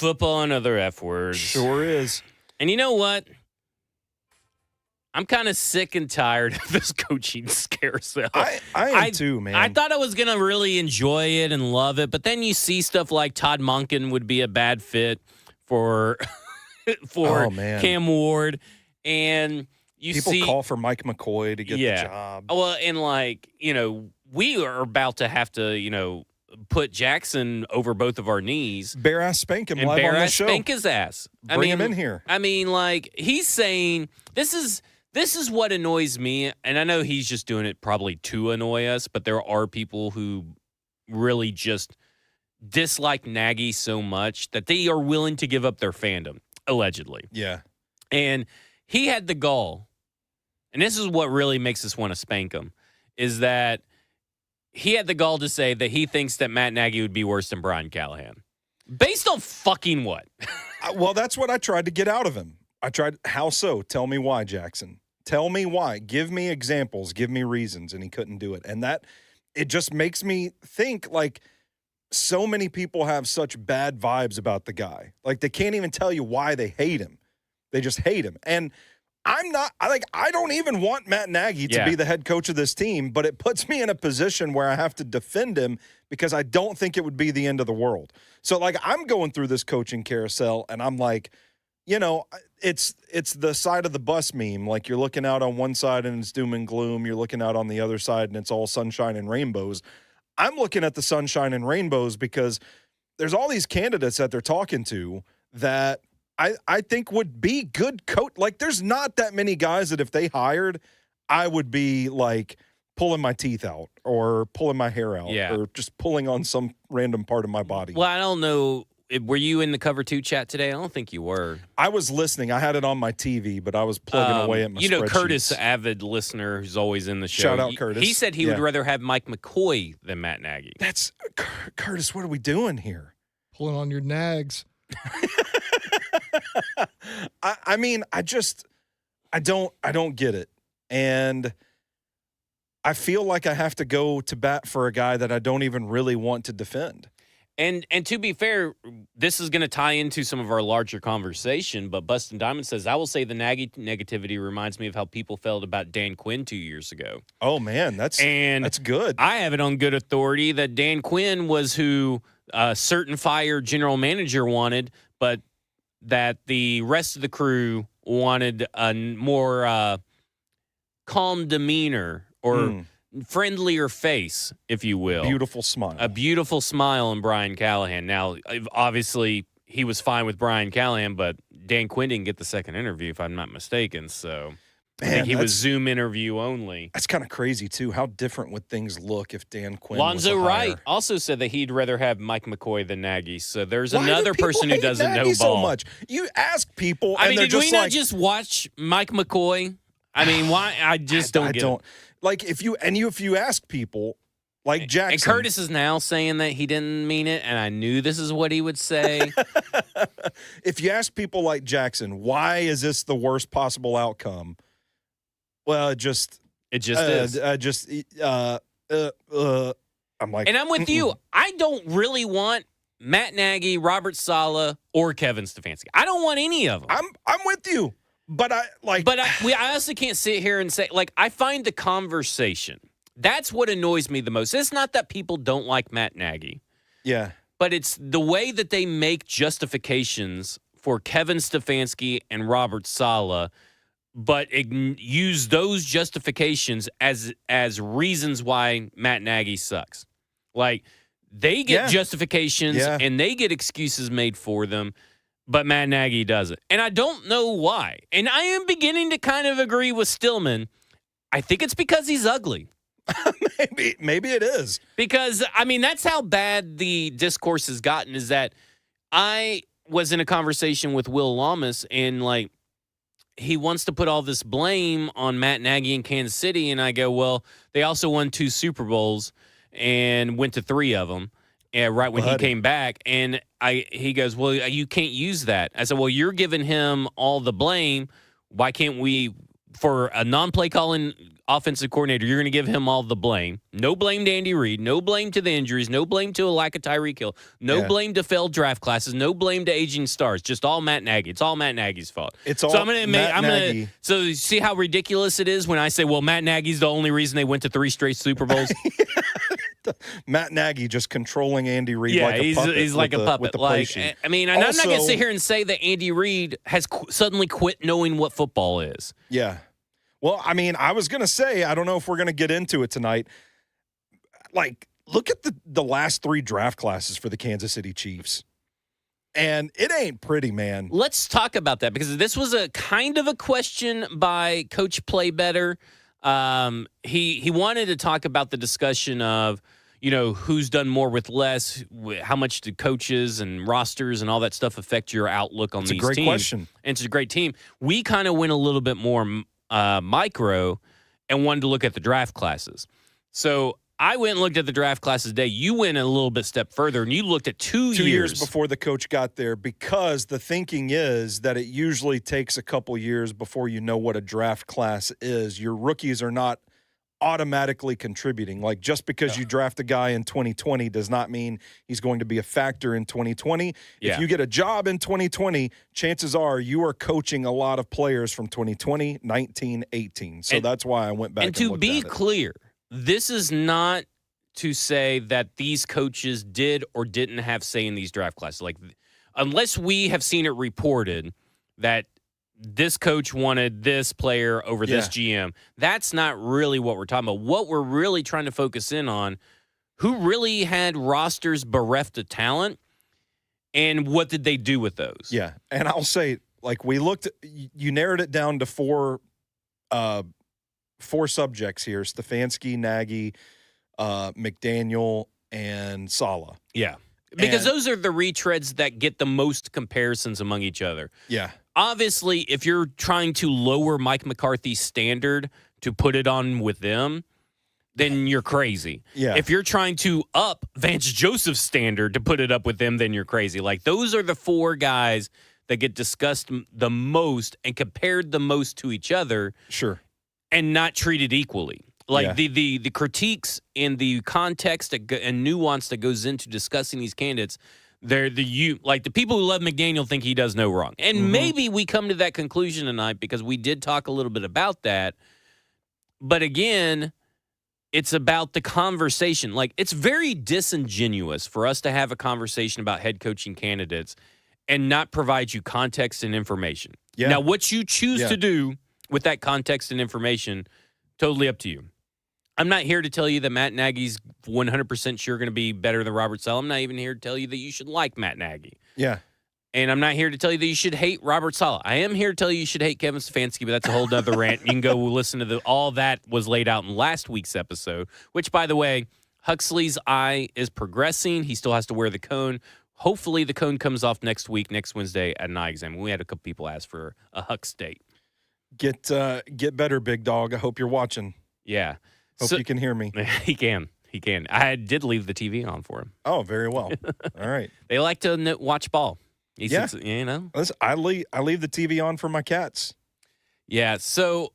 Football and other F words. Sure is. And you know what? I'm kind of sick and tired of this coaching carousel. I am too, man. I thought I was going to really enjoy it and love it, but then you see stuff like Todd Monken would be a bad fit for Cam Ward, and people call for Mike McCoy to get the job. Well, and we are about to have to, put Jackson over both of our knees. Bare ass spank him and live on the show. Spank his ass. Bring him in here. I mean, he's saying this is what annoys me, and I know he's just doing it probably to annoy us, but there are people who really just dislike Nagy so much that they are willing to give up their fandom, allegedly. Yeah. And he had the gall, and this is what really makes us want to spank him, is that he had the gall to say that he thinks that Matt Nagy would be worse than Brian Callahan. Based on fucking what? Well, that's what I tried to get out of him. How so? Tell me why, Jackson. Tell me why. Give me examples. Give me reasons. And he couldn't do it. And it just makes me think so many people have such bad vibes about the guy. They can't even tell you why they hate him. They just hate him. And I don't even want Matt Nagy to be the head coach of this team, but it puts me in a position where I have to defend him because I don't think it would be the end of the world. So I'm going through this coaching carousel and I'm it's the side of the bus meme. You're looking out on one side and it's doom and gloom. You're looking out on the other side and it's all sunshine and rainbows. I'm looking at the sunshine and rainbows because there's all these candidates that they're talking to that I think would be good coach. There's not that many guys that if they hired, I would be pulling my teeth out or pulling my hair out or just pulling on some random part of my body. Well, I don't know. Were you in the Cover 2 chat today? I don't think you were. I was listening. I had it on my TV, but I was plugging away at my spreadsheets. Curtis, avid listener who's always in the show. Shout out, Curtis. He said he would rather have Mike McCoy than Matt Nagy. That's Curtis, what are we doing here? Pulling on your nags. I mean, I don't get it. And I feel like I have to go to bat for a guy that I don't even really want to defend. And to be fair, this is going to tie into some of our larger conversation, but Bustin' Diamond says, I will say the Nagy negativity reminds me of how people felt about Dan Quinn 2 years ago. Oh, man, that's good. I have it on good authority that Dan Quinn was who a certain fired general manager wanted, but that the rest of the crew wanted a more calm demeanor or friendlier face, if you will. Beautiful smile. A beautiful smile in Brian Callahan. Now, obviously, he was fine with Brian Callahan, but Dan Quinn didn't get the second interview, if I'm not mistaken. So I think he was Zoom interview only. That's kind of crazy, too. How different would things look if Dan Quinn Lonzo was a hire? Wright also said that he'd rather have Mike McCoy than Nagy. So there's another person who doesn't Nagy know ball. So much. You ask people, and they're did just we not just watch Mike McCoy? I mean, why? I just don't get it. If you ask people, like Jackson. And Curtis is now saying that he didn't mean it, and I knew this is what he would say. If you ask people like Jackson, why is this the worst possible outcome? Well, it just is. I'm like, and I'm with you. I don't really want Matt Nagy, Robert Salah, or Kevin Stefanski. I don't want any of them. I'm with you. But I also can't sit here and say, I find the conversation. That's what annoys me the most. It's not that people don't like Matt Nagy. Yeah. But it's the way that they make justifications for Kevin Stefanski and Robert Salah, but use those justifications as reasons why Matt Nagy sucks. They get justifications and they get excuses made for them. But Matt Nagy doesn't. And I don't know why. And I am beginning to kind of agree with Stillman. I think it's because he's ugly. Maybe it is. Because, that's how bad the discourse has gotten, is that I was in a conversation with Will Lamas, and, he wants to put all this blame on Matt Nagy in Kansas City, and I go, well, they also won 2 Super Bowls and went to 3 of them. Right when he came back, and he goes, well, you can't use that. I said, well, you're giving him all the blame. Why can't we for a non-play calling offensive coordinator, you're going to give him all the blame. No blame to Andy Reid. No blame to the injuries. No blame to a lack of Tyreek Hill. No blame to failed draft classes. No blame to aging stars. Just all Matt Nagy. It's all Matt Nagy's fault. It's all Nagy. So you see how ridiculous it is when I say, well, Matt Nagy's the only reason they went to 3 straight Super Bowls? Matt Nagy just controlling Andy Reid like a puppet. He's like a puppet. With the like, sheet. I mean, I'm not going to sit here and say that Andy Reid has suddenly quit knowing what football is. Yeah. Well, I mean, I was going to say, I don't know if we're going to get into it tonight. Like, look at the last 3 draft classes for the Kansas City Chiefs. And it ain't pretty, man. Let's talk about that because this was a kind of a question by Coach Play Better. He wanted to talk about the discussion of, who's done more with less, how much do coaches and rosters and all that stuff affect your outlook on these teams? It's a great question. And it's a great team. We kind of went a little bit more micro and wanted to look at the draft classes. So I went and looked at the draft classes today. You went a little bit step further, and you looked at 2 years before the coach got there, because the thinking is that it usually takes a couple years before you know what a draft class is. Your rookies are not automatically contributing. Like, just because you draft a guy in 2020 does not mean he's going to be a factor in 2020. Yeah. If you get a job in 2020, chances are you are coaching a lot of players from 2020, 19, 18. So that's why I went back and to be clear, this is not to say that these coaches did or didn't have say in these draft classes. Like, unless we have seen it reported that this coach wanted this player over this GM, that's not really what we're talking about. What we're really trying to focus in on, who really had rosters bereft of talent, and what did they do with those? Yeah, and I'll say, like, we looked, you narrowed it down to four subjects here: Stefanski, Nagy, McDaniel, and Salah. Yeah, because those are the retreads that get the most comparisons among each other. Yeah. Obviously, if you're trying to lower Mike McCarthy's standard to put it on with them, then you're crazy. Yeah. If you're trying to up Vance Joseph's standard to put it up with them, then you're crazy. Like, those are the 4 guys that get discussed the most and compared the most to each other. Sure. And not treated equally. Like, the critiques and the context and nuance that goes into discussing these candidates, the people who love McDaniel think he does no wrong. And maybe we come to that conclusion tonight because we did talk a little bit about that. But again, it's about the conversation. Like, it's very disingenuous for us to have a conversation about head coaching candidates and not provide you context and information. Yeah. Now, what you choose to do with that context and information, totally up to you. I'm not here to tell you that Matt Nagy's 100% sure going to be better than Robert Salah. I'm not even here to tell you that you should like Matt Nagy. Yeah. And I'm not here to tell you that you should hate Robert Salah. I am here to tell you should hate Kevin Stefanski, but that's a whole nother rant. You can go listen to all that was laid out in last week's episode, which, by the way, Huxley's eye is progressing. He still has to wear the cone. Hopefully the cone comes off next Wednesday at an eye exam. We had a couple people ask for a Hux date. Get better, big dog. I hope you're watching. Yeah. Hope you can hear me. He can. I did leave the TV on for him. Oh, very well. All right. They like to watch ball. Listen, I leave the TV on for my cats. Yeah. So,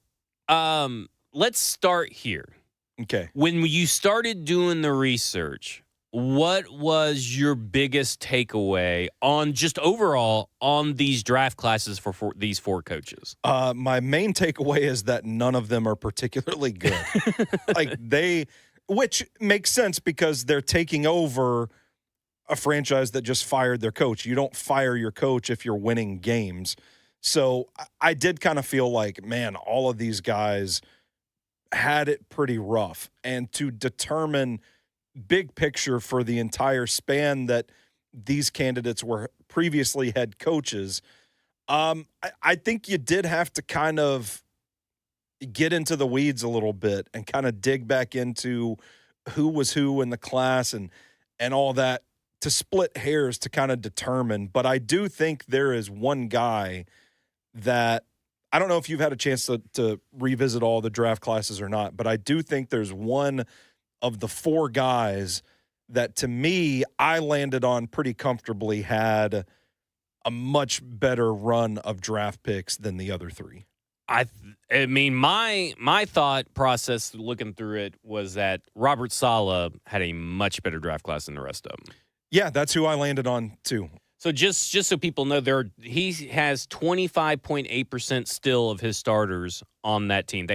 let's start here. Okay. When you started doing the research, what was your biggest takeaway on just overall on these draft classes for these 4 coaches? My main takeaway is that none of them are particularly good. Which makes sense because they're taking over a franchise that just fired their coach. You don't fire your coach if you're winning games. So I did kind of feel like, man, all of these guys had it pretty rough. And to determine big picture for the entire span that these candidates were previously head coaches, I think you did have to kind of get into the weeds a little bit and kind of dig back into who was who in the class and all that to split hairs to kind of determine. But I do think there is one guy that I don't know if you've had a chance to revisit all the draft classes or not, but I do think there's one of the 4 guys that, to me, I landed on pretty comfortably had a much better run of draft picks than the other 3. I mean, my thought process looking through it was that Robert Salah had a much better draft class than the rest of them. Yeah, that's who I landed on too. So just so people know, he has 25.8% still of his starters on that team.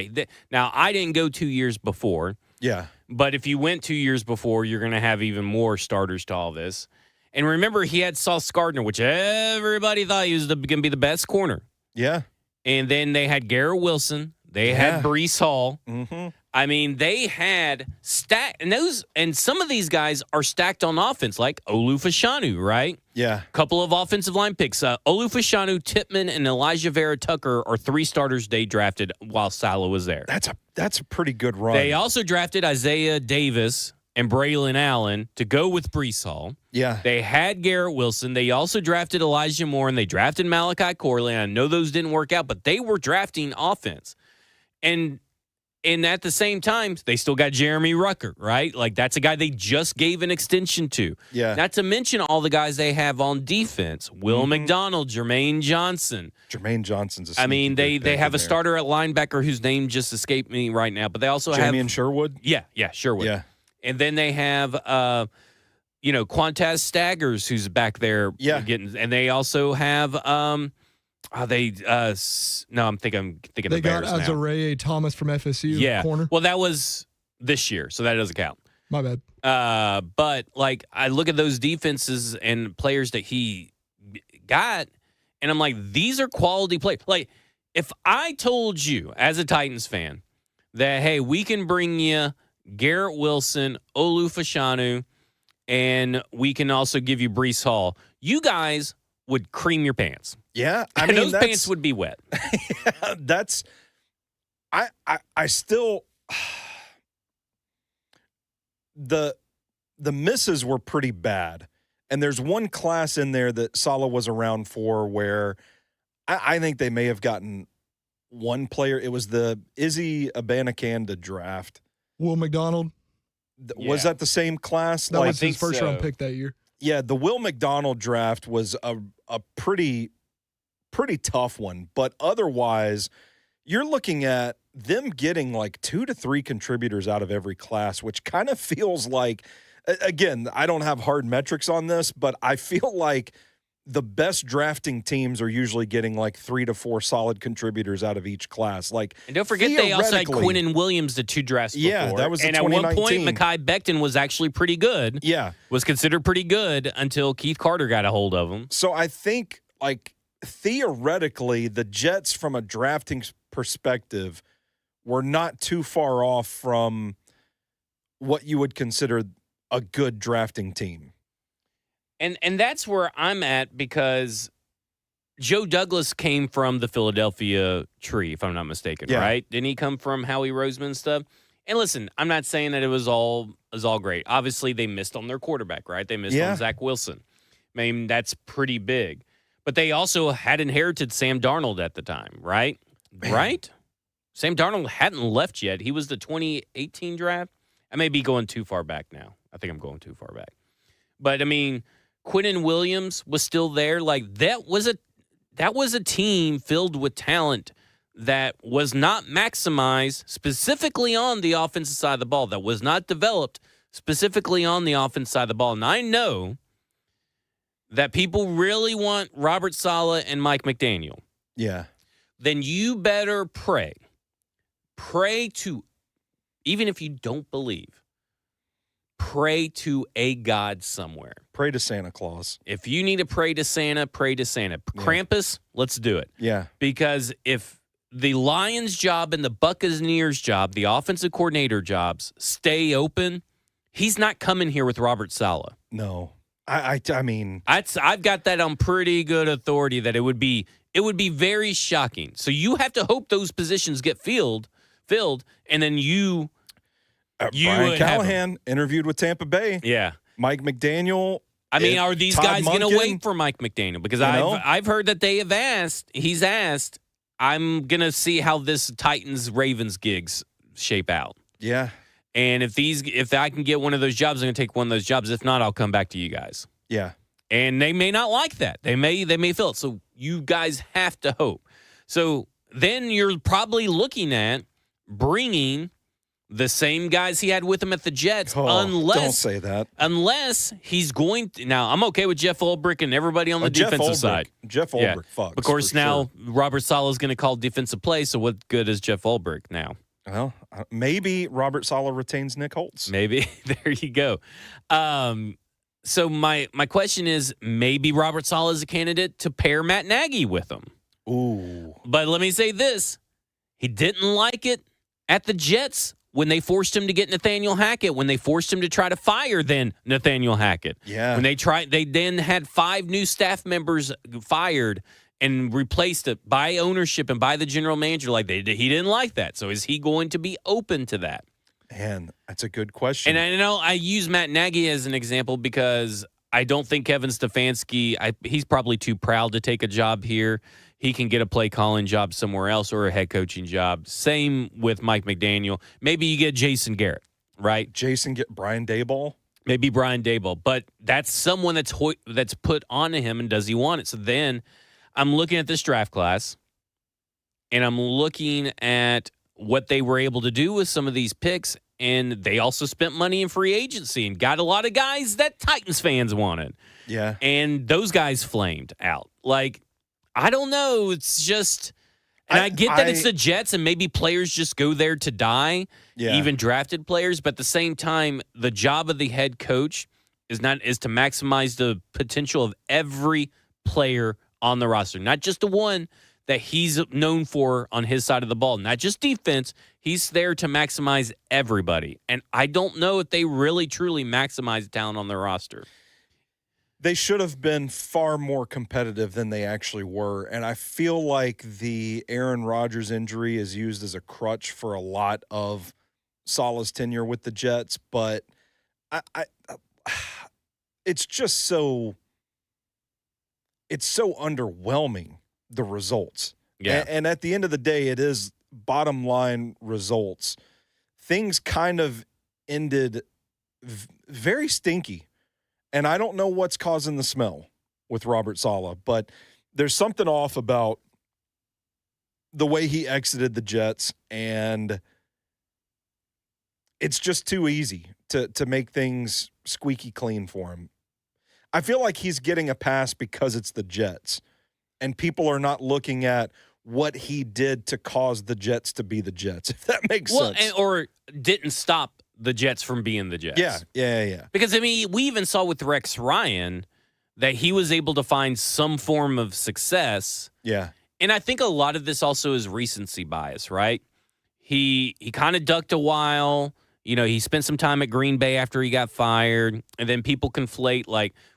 Now, I didn't go 2 years before. Yeah. But if you went 2 years before, you're going to have even more starters to all this. And remember, he had Sauce Gardner, which everybody thought he was going to be the best corner. Yeah. And then they had Garrett Wilson. They had Breece Hall. Mm-hmm. I mean, they had and some of these guys are stacked on offense, like Olu Fashanu, right? Yeah. Couple of offensive line picks. Olu Fashanu, Tippmann, and Elijah Vera Tucker are 3 starters they drafted while Salah was there. That's a pretty good run. They also drafted Isaiah Davis and Braylon Allen to go with Breece Hall. Yeah. They had Garrett Wilson. They also drafted Elijah Moore, and they drafted Malachi Corley. I know those didn't work out, but they were drafting offense. And at the same time, they still got Jeremy Rucker, right? Like, that's a guy they just gave an extension to. Yeah. Not to mention all the guys they have on defense. Will McDonald, Jermaine Johnson. Jermaine Johnson's a I mean, sneaky they good have pick a in starter at linebacker whose name just escaped me right now. But they also there. have Jamie and Sherwood? Yeah, Sherwood. Yeah. And then they have Quantaz Staggers, who's back there getting, and they also have I'm thinking of They the got Bears now. Azariah Thomas from FSU corner. Well, that was this year, so that doesn't count. My bad. But like, I look at those defenses and players that he got, and I'm like, these are quality players. Like, if I told you as a Titans fan that, hey, we can bring you Garrett Wilson, Olu Fashanu, and we can also give you Breece Hall, you guys would cream your pants. Yeah. I And mean, those pants would be wet. Yeah, that's I still the misses were pretty bad. And there's one class in there that Salah was around for where I think they may have gotten one player. It was the Izzy Abanikanda draft. Will McDonald. Was that the same class? That was his first round pick that year. Yeah, the Will McDonald draft was a pretty tough one. But otherwise, you're looking at them getting like 2 to 3 contributors out of every class, which kind of feels like, again, I don't have hard metrics on this, but I feel like the best drafting teams are usually getting like 3 to 4 solid contributors out of each class. Like, and don't forget, they also had Quinnen Williams, the 2 drafts before. Yeah, that was the and at one 2019. point, Mekhi Becton was actually pretty good. Yeah. Was considered pretty good until Keith Carter got a hold of him. So I think, like, theoretically, the Jets, from a drafting perspective, were not too far off from what you would consider a good drafting team. And that's where I'm at, because Joe Douglas came from the Philadelphia tree, if I'm not mistaken, right? Didn't he come from Howie Roseman stuff? And listen, I'm not saying that it was all great. Obviously, they missed on their quarterback, right? They missed on Zach Wilson. I mean, that's pretty big. But they also had inherited Sam Darnold at the time, right? Man. Right? Sam Darnold hadn't left yet. He was the 2018 draft. I may be going too far back now. I think I'm going too far back. But, I mean, Quinnen Williams was still there. Like, that was a team filled with talent that was not maximized specifically on the offensive side of the ball, that was not developed specifically on the offensive side of the ball. And I know that people really want Robert Salah and Mike McDaniel. Yeah. Then you better pray. Pray to, even if you don't believe, pray to a God somewhere. Pray to Santa Claus. If you need to pray to Santa, pray to Santa. Yeah. Krampus, let's do it. Yeah. Because if the Lions' job and the Buccaneers' job, the offensive coordinator jobs, stay open, he's not coming here with Robert Salah. No. I mean, I've got that on pretty good authority that it would be very shocking. So you have to hope those positions get filled, and then you Brian Callahan interviewed with Tampa Bay. Yeah. Mike McDaniel. I mean, are these Todd guys going to Monken, wait for Mike McDaniel? Because I've heard that they have asked. He's asked. I'm going to see how this Titans-Ravens gigs shape out. Yeah. And if I can get one of those jobs, I'm going to take one of those jobs. If not, I'll come back to you guys. Yeah. And they may not like that. They may feel it. So you guys have to hope. So then you're probably looking at bringing the same guys he had with him at the Jets, don't say that. Unless he's going to. Now, I'm okay with Jeff Ulbrich and everybody on the defensive side. Jeff Ulbrich fucks. Of course, now Robert Salah is going to call defensive play, so what good is Jeff Ulbrich now? Well, maybe Robert Salah retains Nick Holtz. Maybe. There you go. So my question is, maybe Robert Salah is a candidate to pair Matt Nagy with him. Ooh. But let me say this. He didn't like it at the Jets when they forced him to get Nathaniel Hackett, when they forced him to try to fire then Nathaniel Hackett. Yeah. When they then had 5 new staff members fired and replaced it by ownership and by the general manager. He didn't like that. So is he going to be open to that? Man, that's a good question. And I know I use Matt Nagy as an example because I don't think Kevin Stefanski, he's probably too proud to take a job here. He can get a play calling job somewhere else or a head coaching job. Same with Mike McDaniel. Maybe you get Jason Garrett, right? Brian Daboll? Maybe Brian Daboll. But that's someone that's put onto him, and does he want it? So then I'm looking at this draft class, and I'm looking at what they were able to do with some of these picks, and they also spent money in free agency and got a lot of guys that Titans fans wanted. Yeah. And those guys flamed out. I don't know. It's just, and I get that it's the Jets and maybe players just go there to die, even drafted players. But at the same time, the job of the head coach is to maximize the potential of every player on the roster, not just the one that he's known for on his side of the ball, not just defense. He's there to maximize everybody. And I don't know if they really, truly maximize talent on their roster. They should have been far more competitive than they actually were. And I feel like the Aaron Rodgers injury is used as a crutch for a lot of Salah's tenure with the Jets. But it's just so underwhelming, the results. Yeah. And at the end of the day, it is bottom line results. Things kind of ended very stinky. And I don't know what's causing the smell with Robert Salah, but there's something off about the way he exited the Jets, and it's just too easy to make things squeaky clean for him. I feel like he's getting a pass because it's the Jets, and people are not looking at what he did to cause the Jets to be the Jets, if that makes sense. Or didn't stop the Jets from being the Jets. Yeah. Because, we even saw with Rex Ryan that he was able to find some form of success. Yeah. And I think a lot of this also is recency bias, right? He kind of ducked a while. He spent some time at Green Bay after he got fired. And then people conflate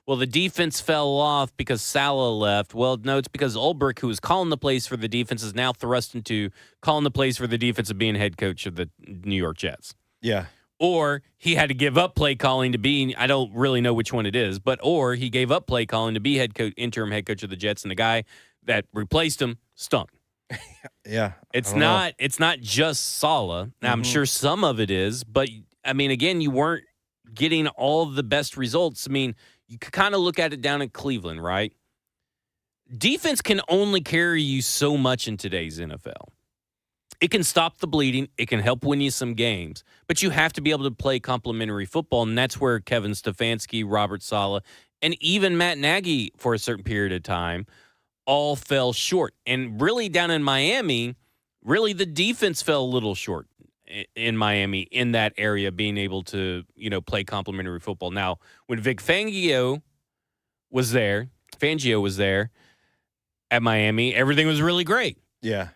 the defense fell off because Salah left. Well, no, it's because Ulbrich, who was calling the plays for the defense, is now thrust into calling the plays for the defense of being head coach of the New York Jets. Yeah. Or he had to give up play calling to be, I don't really know which one it is, or he gave up play calling to be interim head coach of the Jets, and the guy that replaced him stunk. Yeah. It's not just Salah. Now, I'm sure some of it is, but, again, you weren't getting all the best results. You could kind of look at it down in Cleveland, right? Defense can only carry you so much in today's NFL. It can stop the bleeding. It can help win you some games. But you have to be able to play complementary football, and that's where Kevin Stefanski, Robert Salah, and even Matt Nagy for a certain period of time all fell short. And really down in Miami, the defense fell a little short in Miami in that area, being able to, play complementary football. Now, when Vic Fangio was there at Miami, everything was really great. Yeah.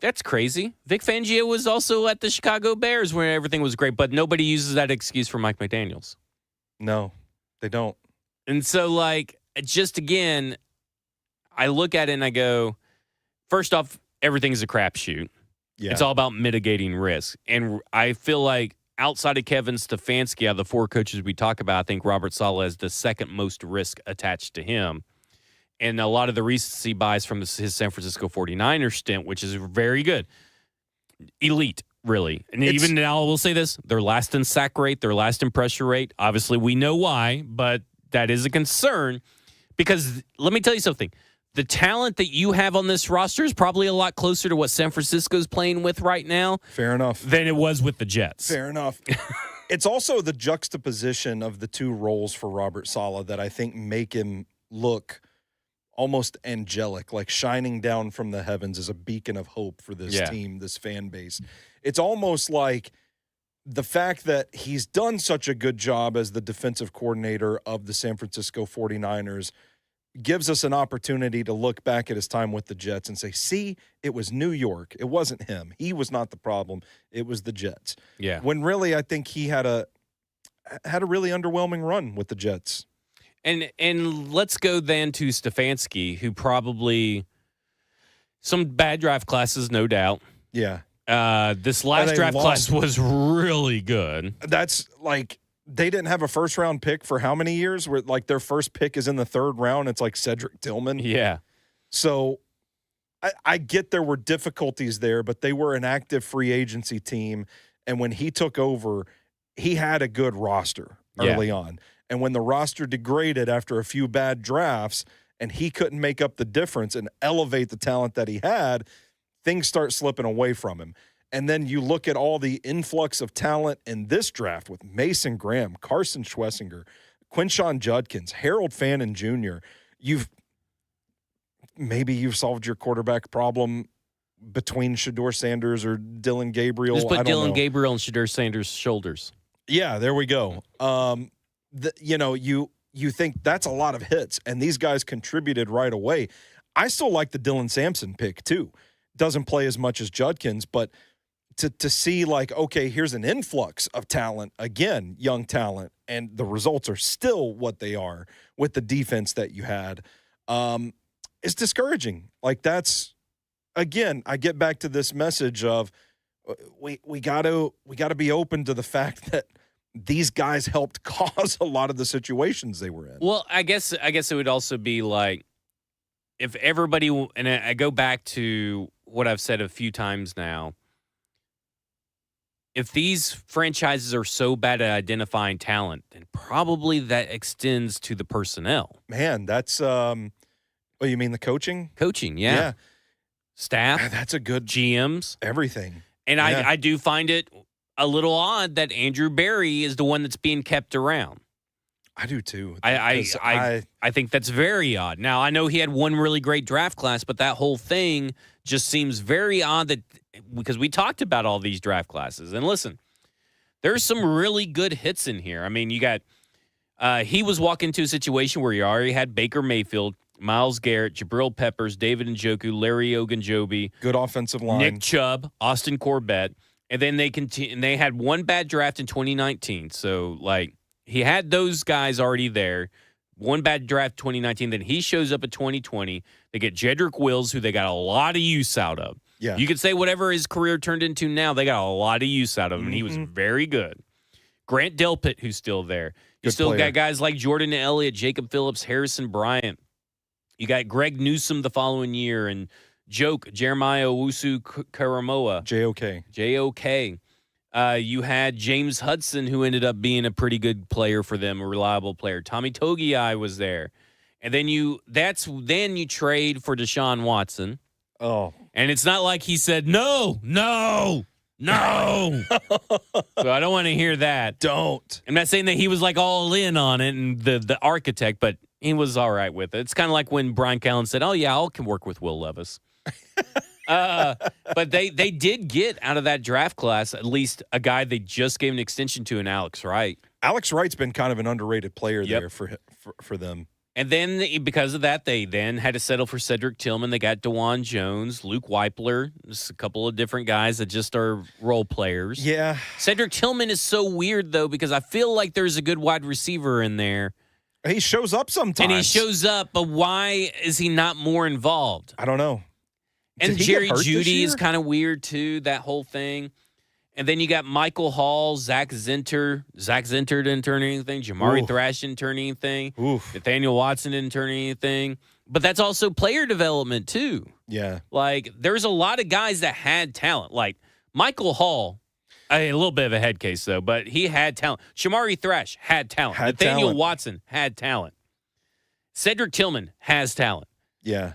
That's crazy. Vic Fangio was also at the Chicago Bears where everything was great, but nobody uses that excuse for Mike McDaniels. No, they don't. And so, just again, I look at it and I go, first off, everything's a crapshoot. Yeah. It's all about mitigating risk. And I feel like outside of Kevin Stefanski, out of the 4 coaches we talk about, I think Robert Salah has the second most risk attached to him. And a lot of the recency bias from his San Francisco 49ers stint, which is very good. Elite, really. And even now, we'll say this, they're last in sack rate, they're last in pressure rate. Obviously, we know why, but that is a concern. Because let me tell you something. the talent that you have on this roster is probably a lot closer to what San Francisco's playing with right now. Fair enough. Than it was with the Jets. Fair enough. It's also the juxtaposition of the two roles for Robert Salah that I think make him look almost angelic, like shining down from the heavens as a beacon of hope for this team, this fan base. It's almost like the fact that he's done such a good job as the defensive coordinator of the San Francisco 49ers gives us an opportunity to look back at his time with the Jets and say, see, it was New York. It wasn't him. He was not the problem. It was the Jets. Yeah. When really I think he had a really underwhelming run with the Jets. And let's go then to Stefanski, who probably some bad draft classes, no doubt. Yeah. This last draft class was really good. That's like they didn't have a first-round pick for how many years? Where like their first pick is in the third round. It's like Cedric Tillman. Yeah. So I get there were difficulties there, but they were an active free agency team. And when he took over, he had a good roster early on. And when the roster degraded after a few bad drafts and he couldn't make up the difference and elevate the talent that he had, things start slipping away from him. And then you look at all the influx of talent in this draft with Mason Graham, Carson Schwessinger, Quinshon Judkins, Harold Fannin Jr. You've solved your quarterback problem between Shedeur Sanders or Dylan Gabriel. Just put Dylan Gabriel on Shedeur Sanders' shoulders. Yeah, there we go. You think that's a lot of hits, and these guys contributed right away. I still like the Dylan Sampson pick, too. Doesn't play as much as Judkins, but to see, like, okay, here's an influx of talent, again, young talent, and the results are still what they are with the defense that you had, is discouraging. Like, that's, again, I get back to this message of we got to be open to the fact that these guys helped cause a lot of the situations they were in. Well, I guess it would also be like if everybody, and I go back to what I've said a few times now, if these franchises are so bad at identifying talent, then probably that extends to the personnel. Man, that's you mean the coaching? Coaching, yeah. Staff. That's a good GMs. Everything. And I do find it a little odd that Andrew Berry is the one that's being kept around. I do too. I think that's very odd. Now, I know he had one really great draft class, but that whole thing just seems very odd that because we talked about all these draft classes. And listen, there's some really good hits in here. I mean, you got he was walking into a situation where you already had Baker Mayfield, Myles Garrett, Jabril Peppers, David Njoku, Larry Ogunjobi. Good offensive line. Nick Chubb, Austin Corbett. And then they had one bad draft in 2019. So, like, he had those guys already there. One bad draft 2019. Then he shows up at 2020. They get Jedrick Wills, who they got a lot of use out of. Yeah. You could say whatever his career turned into now, they got a lot of use out of him, and he was very good. Grant Delpit, who's still there. You still got guys like Jordan Elliott, Jacob Phillips, Harrison Bryant. You got Greg Newsome the following year, and Jeremiah Owusu-Karamoa. JOK. You had James Hudson, who ended up being a pretty good player for them, a reliable player. Tommy Togiai was there. And then you trade for Deshaun Watson. Oh. And it's not like he said, no. So I don't want to hear that. Don't. I'm not saying that he was like all in on it and the architect, but he was all right with it. It's kind of like when Brian Callen said, oh, yeah, I can work with Will Levis. But they did get out of that draft class at least a guy they just gave an extension to in Alex Wright. Alex Wright's been kind of an underrated player there for them. And then because of that, they then had to settle for Cedric Tillman. They got DeJuan Jones, Luke Weipler, just a couple of different guys that just are role players. Yeah. Cedric Tillman is so weird, though, because I feel like there's a good wide receiver in there. He shows up sometimes. And he shows up, but why is he not more involved? I don't know. And Jerry Jeudy is kind of weird, too, that whole thing. And then you got Michael Hall, Zach Zinter. Zach Zinter didn't turn anything. Jamari Thrash didn't turn anything. Nathaniel Watson didn't turn anything. But that's also player development, too. Yeah. Like, there's a lot of guys that had talent. Like, Michael Hall, a little bit of a head case, though, but he had talent. Shamari Thrash had talent. Nathaniel Watson had talent. Cedric Tillman has talent. Yeah.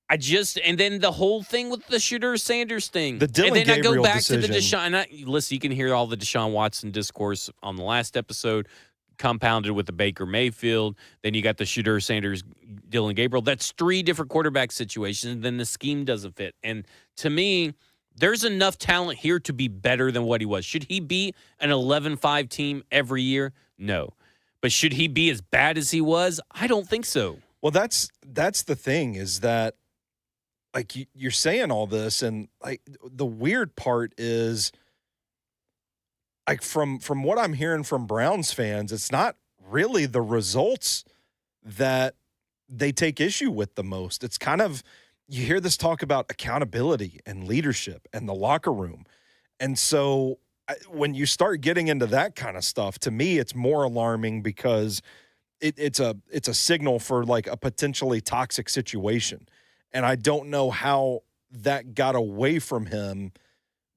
And then the whole thing with the Shedeur Sanders thing. The Dylan and then Gabriel I go back decision. to the Deshaun. Listen, you can hear all the Deshaun Watson discourse on the last episode, compounded with the Baker Mayfield. Then you got the Shedeur Sanders, Dylan Gabriel. That's 3 different quarterback situations, and then the scheme doesn't fit. And to me, there's enough talent here to be better than what he was. Should he be an 11-5 team every year? No. But should he be as bad as he was? I don't think so. Well, that's the thing is that, like, you're saying all this, and like the weird part is, like, from what I'm hearing from Browns fans, it's not really the results that they take issue with the most. It's kind of, you hear this talk about accountability and leadership and the locker room. And so when you start getting into that kind of stuff, to me, it's more alarming because it's a signal for like a potentially toxic situation. And I don't know how that got away from him.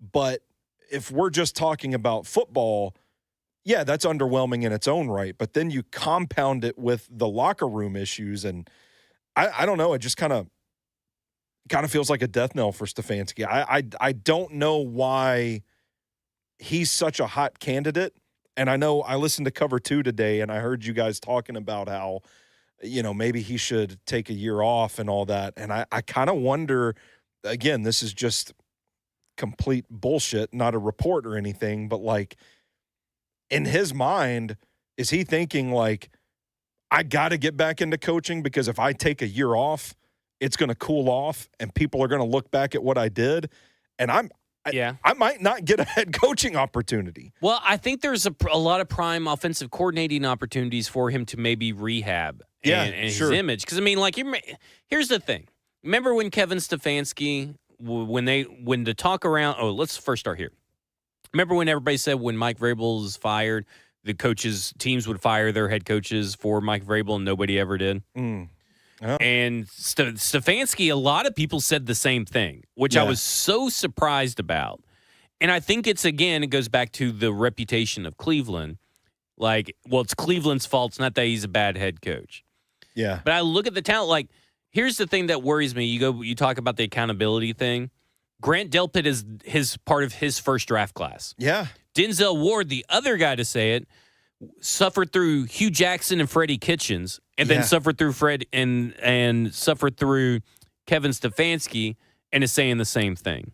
But if we're just talking about football, yeah, that's underwhelming in its own right. But then you compound it with the locker room issues. And I don't know. It just kind of feels like a death knell for Stefanski. I don't know why he's such a hot candidate. And I know I listened to Cover 2 today, and I heard you guys talking about how, maybe he should take a year off and all that. And I kind of wonder, again, this is just complete bullshit, not a report or anything, but like in his mind, is he thinking like, I got to get back into coaching because if I take a year off, it's going to cool off and people are going to look back at what I did. And I might not get a head coaching opportunity. Well, I think there's a lot of prime offensive coordinating opportunities for him to maybe rehab and his image. Because, I mean, like, here's the thing. Remember when Kevin Stefanski, when the talk around – oh, let's first start here. Remember when everybody said when Mike Vrabel was fired, the teams would fire their head coaches for Mike Vrabel and nobody ever did? Oh. And Stefanski, a lot of people said the same thing, which I was so surprised about. And I think it goes back to the reputation of Cleveland. Like, well, it's Cleveland's fault. It's not that he's a bad head coach. Yeah. But I look at the talent. Like, here's the thing that worries me. You talk about the accountability thing. Grant Delpit is part of his first draft class. Yeah. Denzel Ward, the other guy to say it, suffered through Hugh Jackson and Freddie Kitchens, and then suffered through and suffered through Kevin Stefanski, and is saying the same thing.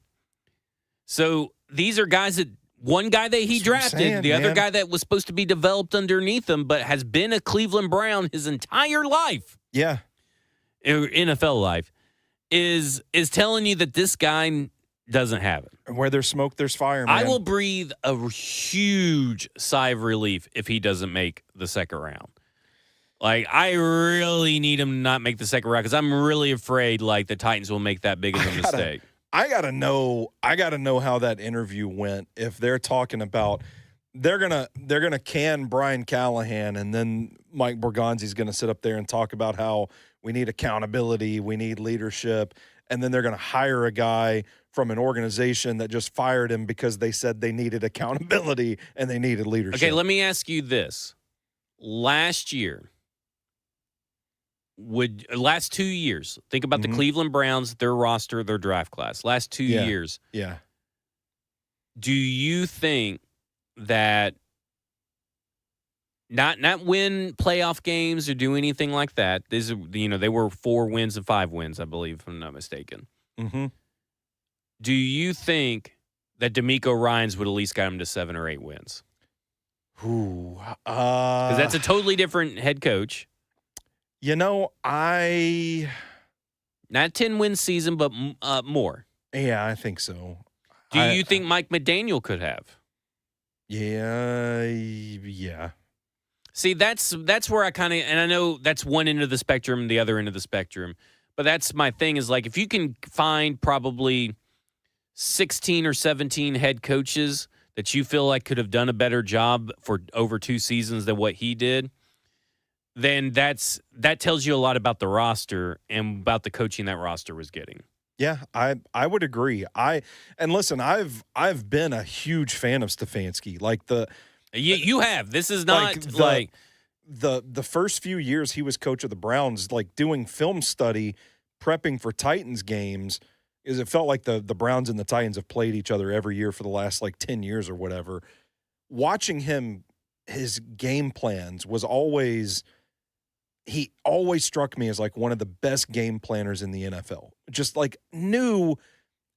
So these are guys that one guy that he drafted, the other guy that was supposed to be developed underneath him, but has been a Cleveland Brown his entire life. Yeah, NFL life is telling you that this guy doesn't have it. And where there's smoke, there's fire, man. I will breathe a huge sigh of relief if he doesn't make the second round. Like, I really need him to not make the second round because I'm really afraid, like, the Titans will make that big of a mistake. I gotta know how that interview went. If they're talking about they're gonna can Brian Callahan, and then Mike Borgonzi's gonna sit up there and talk about how we need accountability, we need leadership, and then they're gonna hire a guy from an organization that just fired him because they said they needed accountability and they needed leadership. Okay, let me ask you this. Last 2 years, think about the Cleveland Browns, their roster, their draft class. Last 2 years. Yeah. Do you think that not win playoff games or do anything like that? They were 4 wins and 5 wins, I believe, if I'm not mistaken. Mm-hmm. Do you think that DeMeco Ryans would at least got him to 7 or 8 wins? Because that's a totally different head coach. Not 10-win season, but more. Yeah, I think so. Do you think Mike McDaniel could have? Yeah. See, that's where I kind of, and I know that's one end of the spectrum, the other end of the spectrum, but that's my thing is like if you can find probably 16 or 17 head coaches that you feel like could have done a better job for over 2 seasons than what he did, then that tells you a lot about the roster and about the coaching that roster was getting. Yeah, I would agree. Listen, I've been a huge fan of Stefanski. Like you have. This is not the first few years he was coach of the Browns, like doing film study, prepping for Titans games is it felt like the Browns and the Titans have played each other every year for the last 10 years or whatever. Watching him, his game plans was always – he always struck me as one of the best game planners in the NFL. Just knew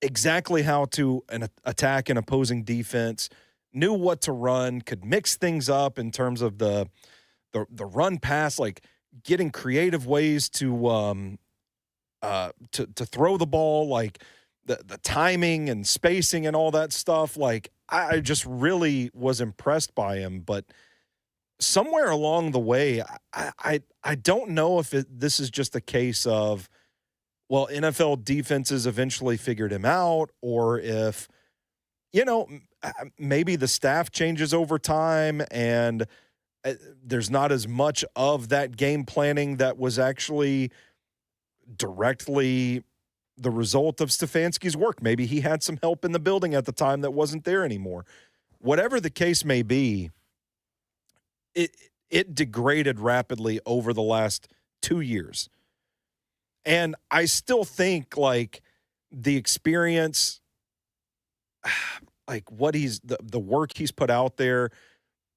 exactly how to attack an opposing defense, knew what to run, could mix things up in terms of the run pass, getting creative ways to throw the ball, the timing and spacing and all that stuff. I just really was impressed by him, but somewhere along the way, I don't know if this is just a case of, well, NFL defenses eventually figured him out, or if, maybe the staff changes over time and there's not as much of that game planning that was actually directly the result of Stefanski's work. Maybe he had some help in the building at the time that wasn't there anymore. Whatever the case may be, it degraded rapidly over the last 2 years. And I still think the experience, what the work he's put out there,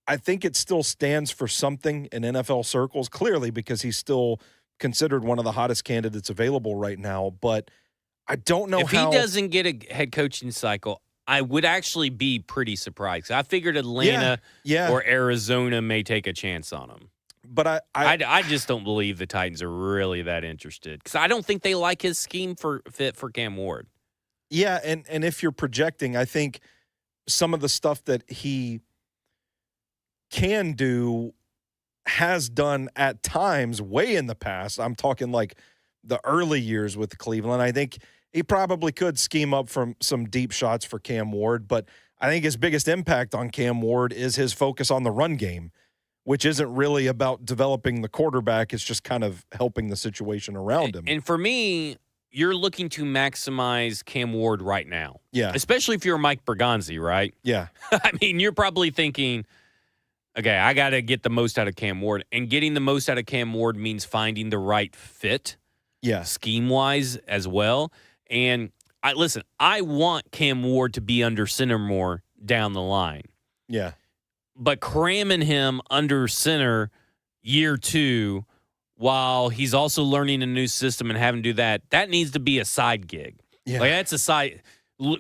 I think it still stands for something in NFL circles, clearly because he's still considered one of the hottest candidates available right now. But I don't know if he doesn't get a head coaching cycle, I would actually be pretty surprised. I figured Atlanta or Arizona may take a chance on him. But I just don't believe the Titans are really that interested, because I don't think they like his scheme fit for Cam Ward. Yeah, and if you're projecting, I think some of the stuff that he can do has done at times way in the past. I'm talking the early years with Cleveland. I think he probably could scheme up from some deep shots for Cam Ward, but I think his biggest impact on Cam Ward is his focus on the run game, which isn't really about developing the quarterback. It's just kind of helping the situation around him. And for me, you're looking to maximize Cam Ward right now. Yeah. Especially if you're Mike Bergonzi, right? Yeah. I mean, you're probably thinking, okay, I got to get the most out of Cam Ward. And getting the most out of Cam Ward means finding the right fit. Yeah. Scheme-wise as well. And I want Cam Ward to be under center more down the line. Yeah. But cramming him under center year 2 while he's also learning a new system and having to do that needs to be a side gig. Yeah. That's a side.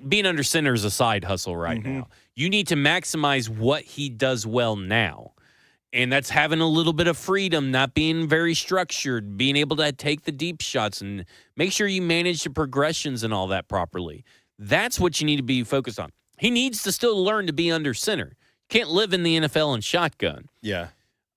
Being under center is a side hustle right now. You need to maximize what he does well now. And that's having a little bit of freedom, not being very structured, being able to take the deep shots and make sure you manage the progressions and all that properly. That's what you need to be focused on. He needs to still learn to be under center. You can't live in the NFL in shotgun. Yeah.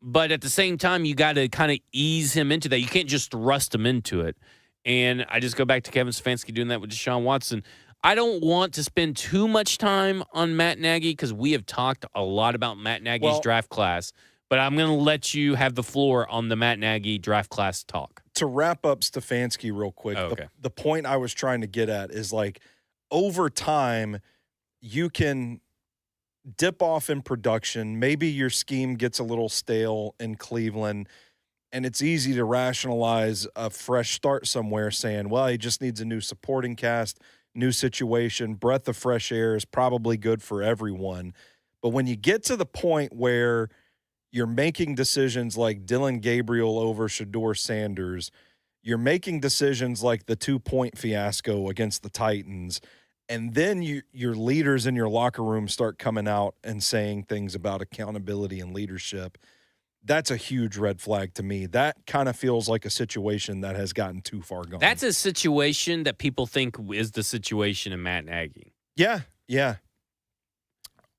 But at the same time, you got to kind of ease him into that. You can't just thrust him into it. And I just go back to Kevin Stefanski doing that with Deshaun Watson. I don't want to spend too much time on Matt Nagy because we have talked a lot about Matt Nagy's draft class. But I'm going to let you have the floor on the Matt Nagy draft class talk. To wrap up Stefanski real quick, the point I was trying to get at is over time, you can dip off in production. Maybe your scheme gets a little stale in Cleveland, and it's easy to rationalize a fresh start somewhere saying, well, he just needs a new supporting cast, new situation, breath of fresh air is probably good for everyone. But when you get to the point where you're making decisions like Dylan Gabriel over Shedeur Sanders, you're making decisions like the 2-point fiasco against the Titans, and then your leaders in your locker room start coming out and saying things about accountability and leadership, that's a huge red flag to me. That kind of feels like a situation that has gotten too far gone. That's a situation that people think is the situation in Matt Nagy. Yeah, yeah.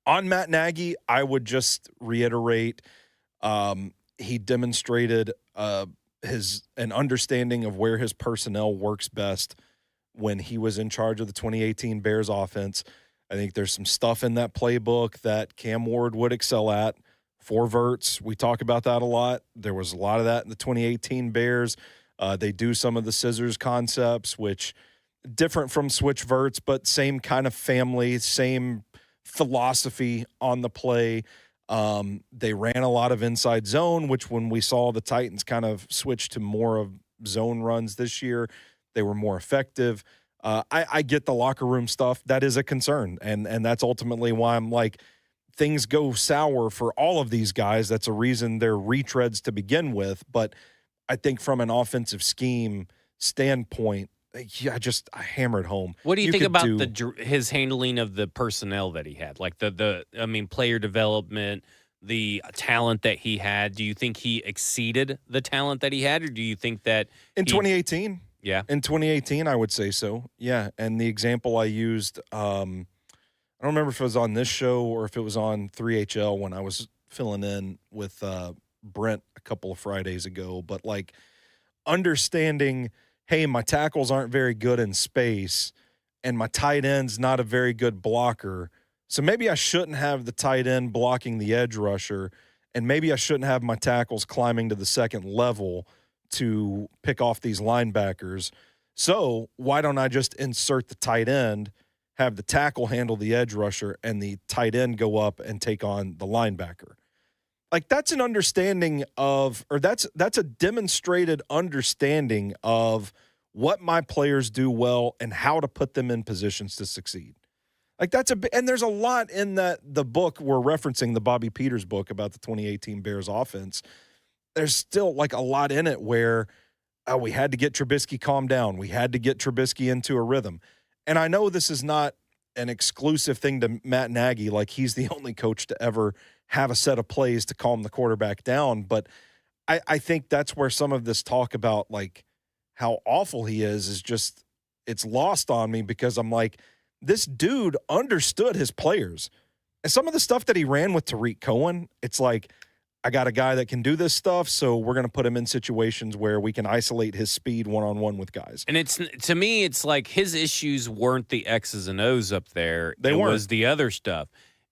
On Matt Nagy, I would just reiterate he demonstrated an understanding of where his personnel works best when he was in charge of the 2018 Bears offense. I think there's some stuff in that playbook that Cam Ward would excel at. 4 verts, we talk about that a lot. There was a lot of that in the 2018 Bears. They do some of the scissors concepts, which different from switch verts, but same kind of family, same philosophy on the play. They ran a lot of inside zone, which when we saw the Titans kind of switch to more of zone runs this year, They were more effective. I get the locker room stuff. That is a concern, and that's ultimately why I'm like, things go sour for all of these guys. That's a reason they're retreads to begin with. But I think from an offensive scheme standpoint, I hammered home. What do you think about his handling of the personnel that he had? Like player development, the talent that he had. Do you think he exceeded the talent that he had, or do you think that in 2018? Yeah, in 2018, I would say so. Yeah, and the example I used, I don't remember if it was on this show or if it was on 3HL when I was filling in with Brent a couple of Fridays ago. But like understanding, hey, my tackles aren't very good in space, and my tight end's not a very good blocker. So maybe I shouldn't have the tight end blocking the edge rusher, and maybe I shouldn't have my tackles climbing to the second level to pick off these linebackers. So why don't I just insert the tight end, have the tackle handle the edge rusher, and the tight end go up and take on the linebacker? Like that's an understanding of, or that's a demonstrated understanding of what my players do well and how to put them in positions to succeed. Like and there's a lot in the book we're referencing, the Bobby Peters book about the 2018 Bears offense. There's still like a lot in it where we had to get Trubisky calmed down. We had to get Trubisky into a rhythm. And I know this is not an exclusive thing to Matt Nagy, like he's the only coach to ever have a set of plays to calm the quarterback down. But I think that's where some of this talk about like how awful he is just, it's lost on me, because I'm like, this dude understood his players. And some of the stuff that he ran with Tariq Cohen, it's like, I got a guy that can do this stuff, so we're going to put him in situations where we can isolate his speed one-on-one with guys. And to me, it's like his issues weren't the X's and O's up there. It was the other stuff.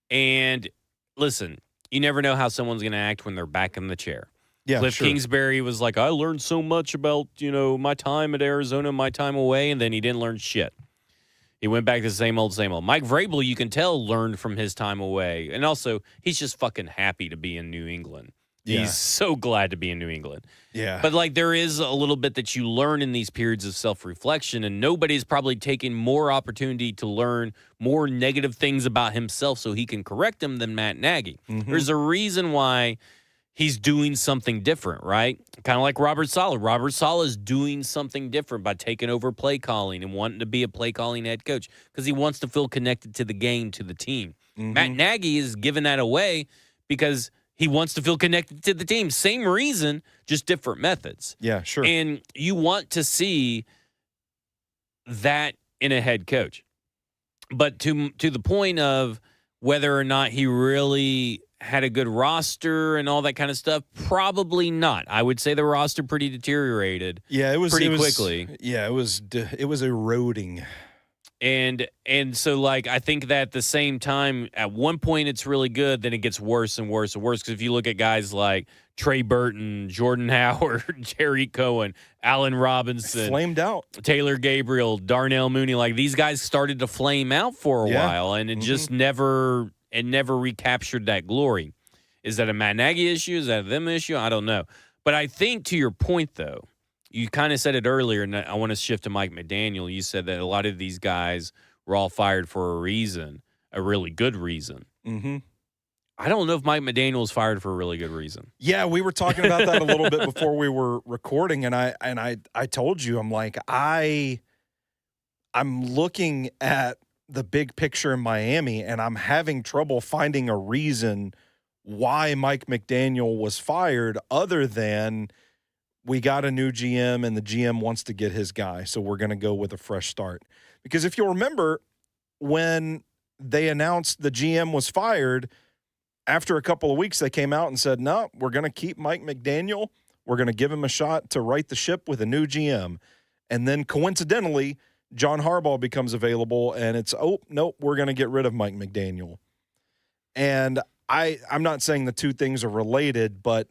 And listen, you never know how someone's going to act when they're back in the chair. Yeah, Cliff sure. Kingsbury was like, I learned so much about, my time at Arizona, my time away, and then he didn't learn shit. He went back to the same old, same old. Mike Vrabel, you can tell, learned from his time away. And also, he's just fucking happy to be in New England. Yeah. He's so glad to be in New England. Yeah. But, like, there is a little bit that you learn in these periods of self-reflection, and nobody's probably taking more opportunity to learn more negative things about himself so he can correct them than Matt Nagy. Mm-hmm. There's a reason why he's doing something different, right? Kind of like Robert Salah. Robert Salah is doing something different by taking over play calling and wanting to be a play calling head coach because he wants to feel connected to the game, to the team. Mm-hmm. Matt Nagy is giving that away because he wants to feel connected to the team. Same reason, just different methods. Yeah, sure. And you want to see that in a head coach. But to the point of whether or not he really had a good roster and all that kind of stuff, probably not. I would say the roster pretty deteriorated. Yeah, it was pretty quickly. Yeah, it was eroding. And so, like, I think that at the same time, at one point it's really good, then it gets worse and worse and worse. Because if you look at guys like Trey Burton, Jordan Howard, Jerry Cohen, Allen Robinson, flamed out, Taylor Gabriel, Darnell Mooney, like these guys started to flame out for a while, and it just never recaptured that glory. Is that a Matt Nagy issue? Is that a them issue? I don't know. But I think to your point, though, you kind of said it earlier, and I want to shift to Mike McDaniel. You said that a lot of these guys were all fired for a reason, a really good reason. Mm-hmm. I don't know if Mike McDaniel was fired for a really good reason. Yeah, we were talking about that a little bit before we were recording, and I told you, I'm like, I'm looking at the big picture in Miami, and I'm having trouble finding a reason why Mike McDaniel was fired other than we got a new GM and the GM wants to get his guy, so we're going to go with a fresh start. Because if you'll remember, when they announced the GM was fired, after a couple of weeks, they came out and said, no, we're going to keep Mike McDaniel. We're going to give him a shot to right the ship with a new GM. And then coincidentally, John Harbaugh becomes available, and it's, oh, nope, we're going to get rid of Mike McDaniel. And I'm not saying the two things are related, but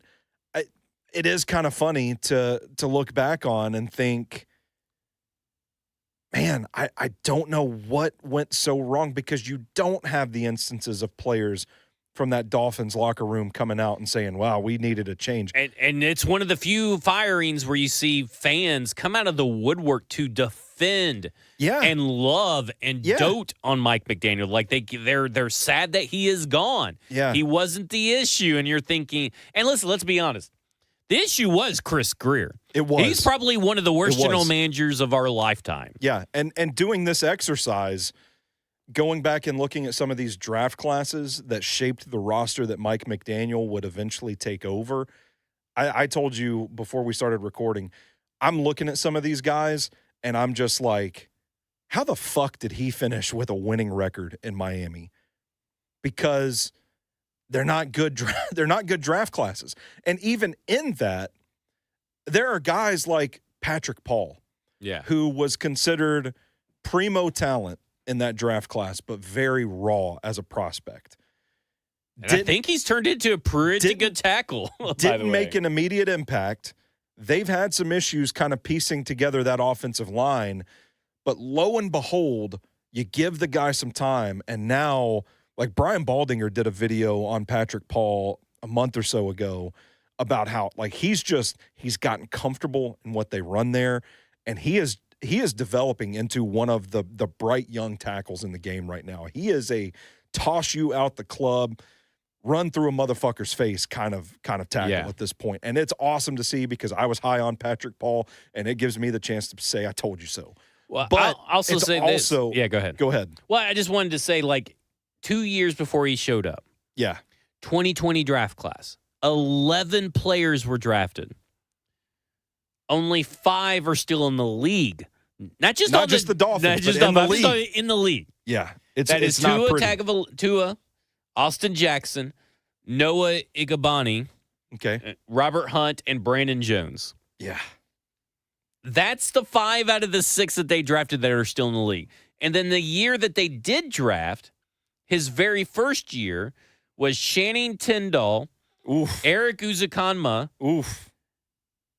it is kind of funny to look back on and think, man, I don't know what went so wrong, because you don't have the instances of players from that Dolphins locker room coming out and saying, wow, we needed a change. And it's one of the few firings where you see fans come out of the woodwork to defend and love and dote on Mike McDaniel. Like they're sad that he is gone. Yeah. He wasn't the issue. And you're thinking, and listen, let's be honest. The issue was Chris Greer. It was. He's probably one of the worst general managers of our lifetime. Yeah. And doing this exercise, going back and looking at some of these draft classes that shaped the roster that Mike McDaniel would eventually take over, I told you before we started recording, I'm looking at some of these guys, and I'm just like, how the fuck did he finish with a winning record in Miami? Because they're not good draft classes. And even in that, there are guys like Patrick Paul, who was considered primo talent in that draft class, but very raw as a prospect. And I think he's turned into a pretty good tackle. Didn't make an immediate impact. They've had some issues kind of piecing together that offensive line, but lo and behold, you give the guy some time, and now, like Brian Baldinger did a video on Patrick Paul a month or so ago about how like he's gotten comfortable in what they run there, and he is developing into one of the bright young tackles in the game right now. He is a toss you out the club, run through a motherfucker's face kind of tackle at this point. And it's awesome to see because I was high on Patrick Paul, and it gives me the chance to say I told you so. Well, but I'll also say this. Yeah, go ahead. Go ahead. Well, I just wanted to say, like, 2 years before he showed up. Yeah. 2020 draft class. 11 players were drafted. Only 5 are still in the league. Not just the Dolphins, but in the league. In the league. Yeah. It's Tua, Austin Jackson, Noah Igabani, Robert Hunt, and Brandon Jones. Yeah. That's the 5 out of the 6 that they drafted that are still in the league. And then the year that they did draft, his very first year, was Channing Tindall, Eric Uzukanma,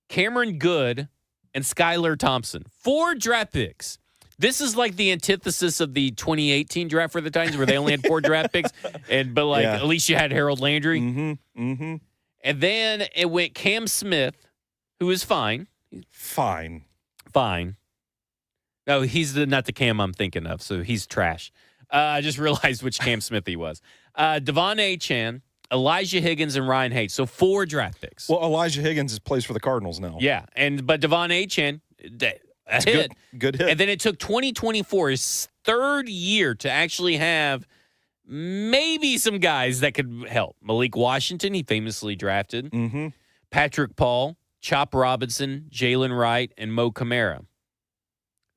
Cameron Good, and Skylar Thompson. 4 draft picks. This is like the antithesis of the 2018 draft for the Titans, where they only had 4 draft picks, at least you had Harold Landry. Mm-hmm. And then it went Cam Smith, who is fine. Fine. No, he's not the Cam I'm thinking of, so he's trash. I just realized which Cam Smith he was. Devon Achane, Elijah Higgins, and Ryan Hayes. So 4 draft picks. Well, Elijah Higgins plays for the Cardinals now. Yeah, but Devon Achane, a hit. Good hit. And then it took 2024, his 3rd year, to actually have maybe some guys that could help. Malik Washington, he famously drafted. Mm-hmm. Patrick Paul, Chop Robinson, Jalen Wright, and Mo Kamara.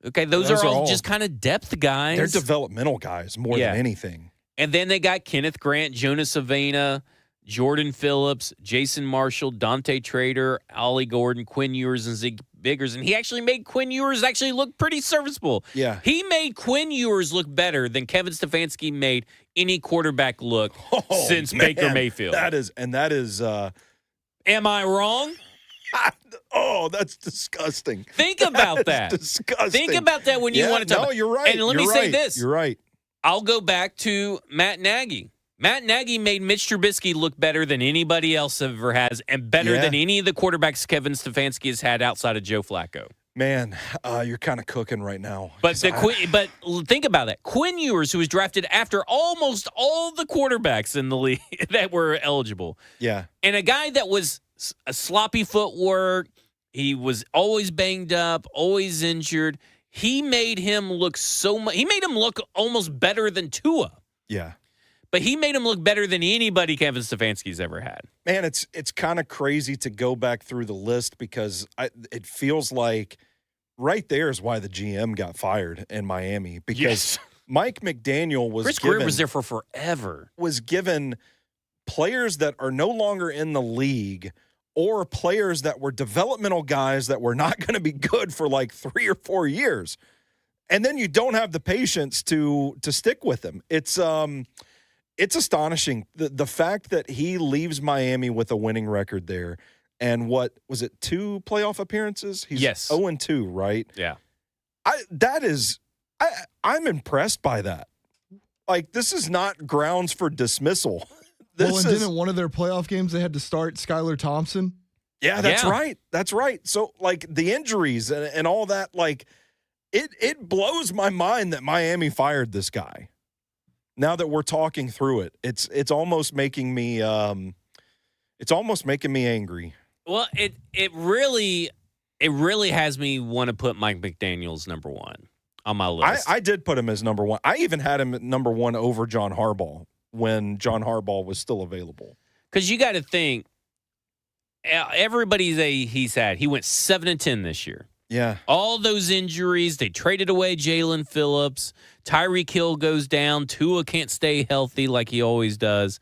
Okay, those are all just kind of depth guys. They're developmental guys more than anything. And then they got Kenneth Grant, Jonas Savannah, Jordan Phillips, Jason Marshall, Dante Trader, Ollie Gordon, Quinn Ewers, and Zeke Biggers. And he actually made Quinn Ewers actually look pretty serviceable. Yeah. He made Quinn Ewers look better than Kevin Stefanski made any quarterback look since Baker Mayfield. That is. Am I wrong? That's disgusting. Think about that. Disgusting. Think about that when you want to talk. No, you're right. And let me say this. You're right. I'll go back to Matt Nagy. Matt Nagy made Mitch Trubisky look better than anybody else ever has, and better than any of the quarterbacks Kevin Stefanski has had outside of Joe Flacco. Man, you're kind of cooking right now. But think about that. Quinn Ewers, who was drafted after almost all the quarterbacks in the league that were eligible. Yeah. And a guy that was a sloppy footwork, he was always banged up, always injured. He made him look he made him look almost better than Tua. Yeah. But he made him look better than anybody Kevin Stefanski's ever had. Man, it's kind of crazy to go back through the list because it feels like right there is why the GM got fired in Miami because Mike McDaniel was Chris Greer was there for forever. Was given players that are no longer in the league or players that were developmental guys that were not going to be good for like 3 or 4 years. And then you don't have the patience to stick with them. It's astonishing. The fact that he leaves Miami with a winning record there and what was it, 2 playoff appearances? He's 0-2, right? Yeah. I'm impressed by that. Like, this is not grounds for dismissal. Didn't one of their playoff games they had to start Skylar Thompson? Yeah, that's right. That's right. So, like, the injuries and all that, like, it blows my mind that Miami fired this guy. Now that we're talking through it, it's almost making me angry. Well, it really has me want to put Mike McDaniel's number one on my list. I did put him as number one. I even had him at number one over John Harbaugh when John Harbaugh was still available. Because you got to think, everybody's he's had. He went 7-10 this year. Yeah. All those injuries. They traded away Jalen Phillips. Tyreek Hill goes down. Tua can't stay healthy like he always does.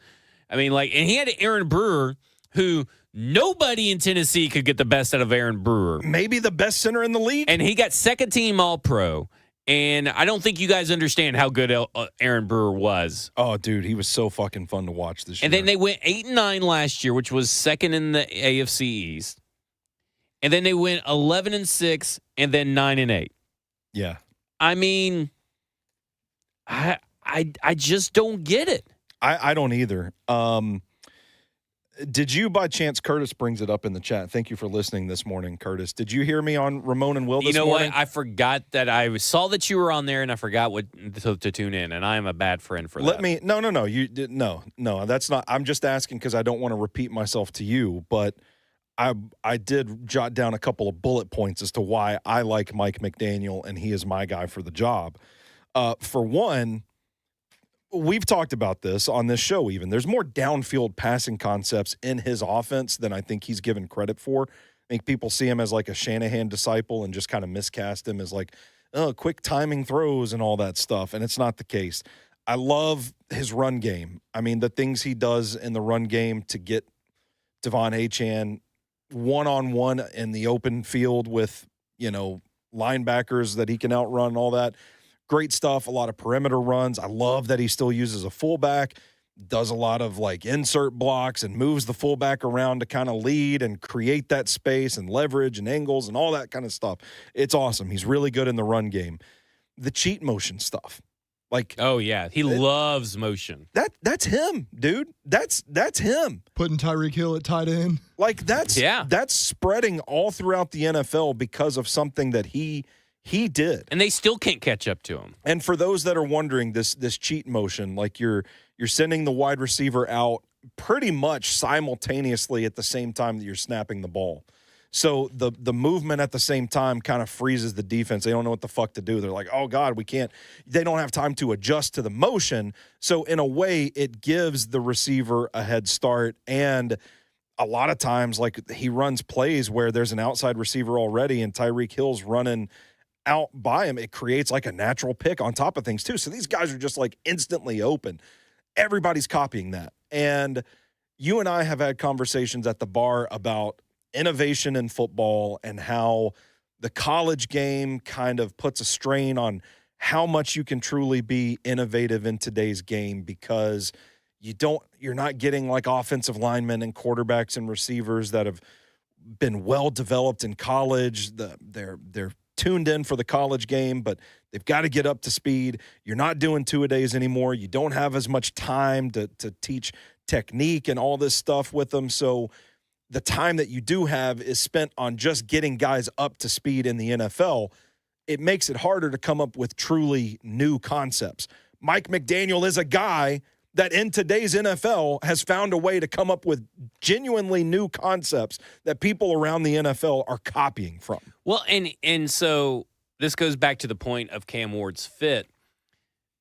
I mean, like, and he had Aaron Brewer, who nobody in Tennessee could get the best out of Aaron Brewer. Maybe the best center in the league. And he got second team All-Pro. And I don't think you guys understand how good Aaron Brewer was. Oh, dude, he was so fucking fun to watch this year. And then they went 8-9 last year, which was second in the AFC East. And then they went 11-6, and then 9-8. Yeah. I mean, I just don't get it. I don't either. Did you, by chance, Curtis brings it up in the chat. Thank you for listening this morning, Curtis. Did you hear me on Ramon and Will this morning? You know what? I forgot that I saw that you were on there, and I forgot to tune in, and I am a bad friend for that. No. You did no. That's not. I'm just asking because I don't want to repeat myself to you, but I did jot down a couple of bullet points as to why I like Mike McDaniel, and he is my guy for the job. For one, we've talked about this on this show even. There's more downfield passing concepts in his offense than I think he's given credit for. I think people see him as like a Shanahan disciple and just kind of miscast him as like, quick timing throws and all that stuff, and it's not the case. I love his run game. I mean, the things he does in the run game to get Devon Achane one-on-one in the open field with, linebackers that he can outrun and all that. Great stuff, a lot of perimeter runs. I love that he still uses a fullback, does a lot of like insert blocks and moves the fullback around to kind of lead and create that space and leverage and angles and all that kind of stuff. It's awesome. He's really good in the run game. The cheat motion stuff. Like, oh yeah, he loves motion. That's him, dude. That's him. Putting Tyreek Hill at tight end. Like that's spreading all throughout the NFL because of something that he did. And they still can't catch up to him. And for those that are wondering, this cheat motion, like you're sending the wide receiver out pretty much simultaneously at the same time that you're snapping the ball. So the movement at the same time kind of freezes the defense. They don't know what the fuck to do. They're like, oh, God, we can't. They don't have time to adjust to the motion. So in a way, it gives the receiver a head start. And a lot of times, like he runs plays where there's an outside receiver already and Tyreek Hill's running out by him. It creates like a natural pick on top of things too. So these guys are just like instantly open. Everybody's copying that. And you and I have had conversations at the bar about innovation in football and how the college game kind of puts a strain on how much you can truly be innovative in today's game because you're not getting like offensive linemen and quarterbacks and receivers that have been well developed in college. They're tuned in for the college game, but they've got to get up to speed. You're not doing two-a-days anymore. You don't have as much time to teach technique and all this stuff with them. So the time that you do have is spent on just getting guys up to speed in the NFL. It makes it harder to come up with truly new concepts. Mike McDaniel is a guy that in today's NFL has found a way to come up with genuinely new concepts that people around the NFL are copying from. Well, and so this goes back to the point of Cam Ward's fit.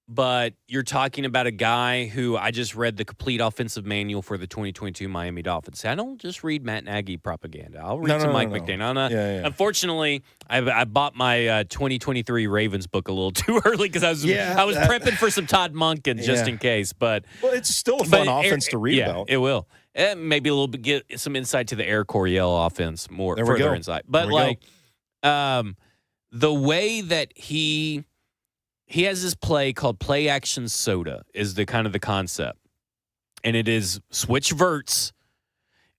But you're talking about a guy who I just read the complete offensive manual for the 2022 Miami Dolphins. I don't just read Matt Nagy propaganda. I'll read some Mike McDaniel. Unfortunately, I bought my 2023 Ravens book a little too early because I was prepping for some Todd Monken just in case. But it's still a fun offense to read about. It will. Maybe a little bit get some insight to the Air Coryell offense further insight. But the way that he has this play called play action soda is the kind of the concept. And it is switch verts.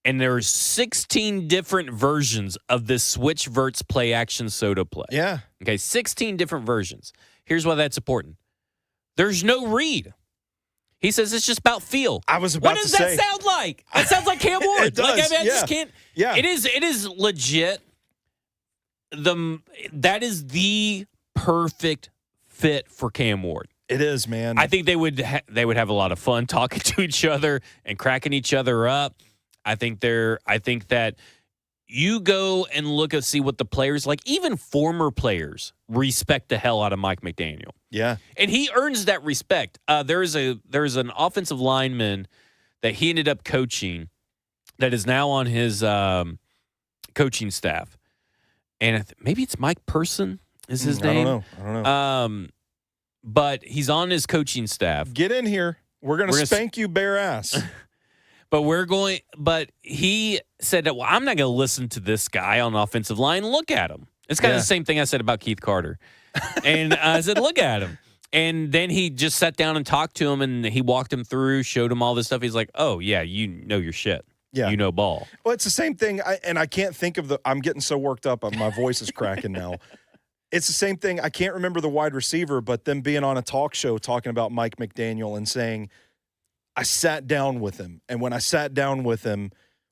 And there's 16 different versions of this switch verts play action soda play. Yeah. Okay, 16 different versions. Here's why that's important. There's no read. He says it's just about feel. I was about What does to that say. sound like? That sounds like Cam Ward. It does, Like, I yeah. just can't. Yeah. It is legit. That is the perfect fit for Cam Ward. It is, man. I think they would have a lot of fun talking to each other and cracking each other up. I think that you go and look and see what the players, like even former players, respect the hell out of Mike McDaniel. Yeah. And he earns that respect. There's an offensive lineman that he ended up coaching that is now on his coaching staff. And maybe it's Mike Person is his name. I don't know. But he's on his coaching staff. Get in here. We're gonna spank you bare ass. But he said that, well, I'm not going to listen to this guy on the offensive line. Look at him. It's kind of the same thing I said about Keith Carter. And I said, look at him. And then he just sat down and talked to him, and he walked him through, showed him all this stuff. He's like, oh, yeah, you know your shit. Yeah. You know ball. Well, it's the same thing. I can't think of I'm getting so worked up. My voice is cracking now. It's the same thing. I can't remember the wide receiver, but them being on a talk show talking about Mike McDaniel and saying, I sat down with him, and when I sat down with him,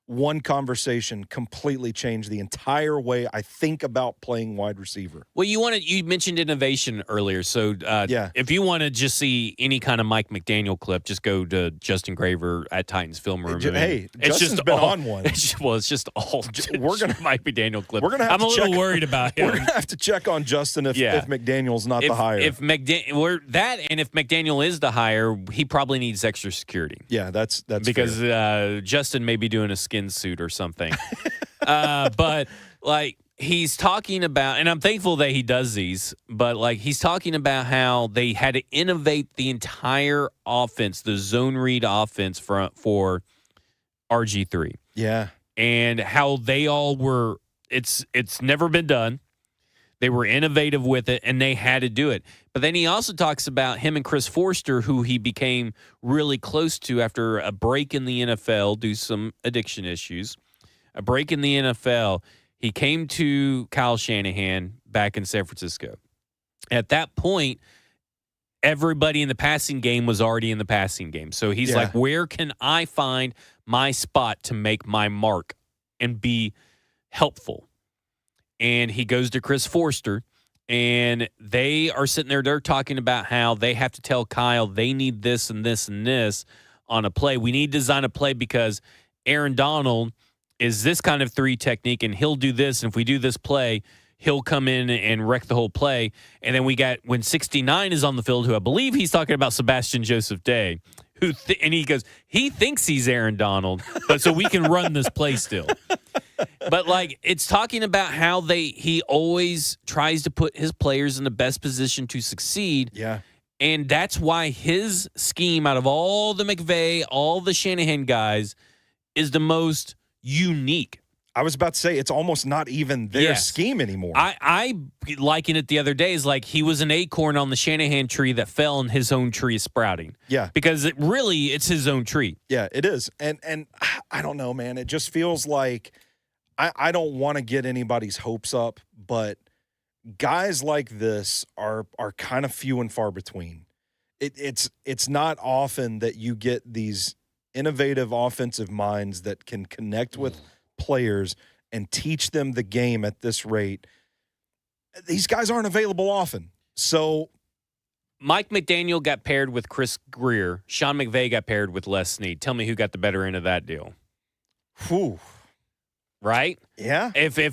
one conversation completely changed the entire way I think about playing wide receiver. Well, you mentioned innovation earlier, so if you want to just see any kind of Mike McDaniel clip, just go to Justin Graver at Titans Film Room. Hey, it's Justin's just been all, on one. It's just all. We're gonna Mike McDaniel clip. We're gonna. I'm a little worried about him. We're gonna have to check on Justin if McDaniel's not the hire. If McDaniel is the hire, he probably needs extra security. Yeah, that's because fair. Justin may be doing a skin suit or something. But like he's talking about, and I'm thankful that he does these, but like he's talking about how they had to innovate the entire offense, the zone read offense for RG3. Yeah. And how they all were, it's never been done. They were innovative with it, and they had to do it. But then he also talks about him and Chris Forster, who he became really close to after a break in the NFL, due to some addiction issues. A break in the NFL. He came to Kyle Shanahan back in San Francisco. At that point, everybody in the passing game was already in the passing game. So he's like, where can I find my spot to make my mark and be helpful? And he goes to Chris Forster, and they are sitting there. They're talking about how they have to tell Kyle they need this and this and this on a play. We need to design a play because Aaron Donald is this kind of 3 technique, and he'll do this. And if we do this play, he'll come in and wreck the whole play. And then we got when 69 is on the field, who I believe he's talking about Sebastian Joseph Day, and he goes, he thinks he's Aaron Donald, but so we can run this play still. But like it's talking about how he always tries to put his players in the best position to succeed. Yeah. And that's why his scheme out of all the McVay, all the Shanahan guys is the most unique. I was about to say it's almost not even their scheme anymore. I liken it the other day as like he was an acorn on the Shanahan tree that fell and his own tree is sprouting. Yeah. Because it's his own tree. Yeah, it is. And I don't know, man. It just feels like I don't want to get anybody's hopes up, but guys like this are kind of few and far between. It's not often that you get these innovative offensive minds that can connect with players and teach them the game at this rate. These guys aren't available often. So Mike McDaniel got paired with Chris Greer. Sean McVay got paired with Les Snead. Tell me who got the better end of that deal. Whew. Right? Yeah. If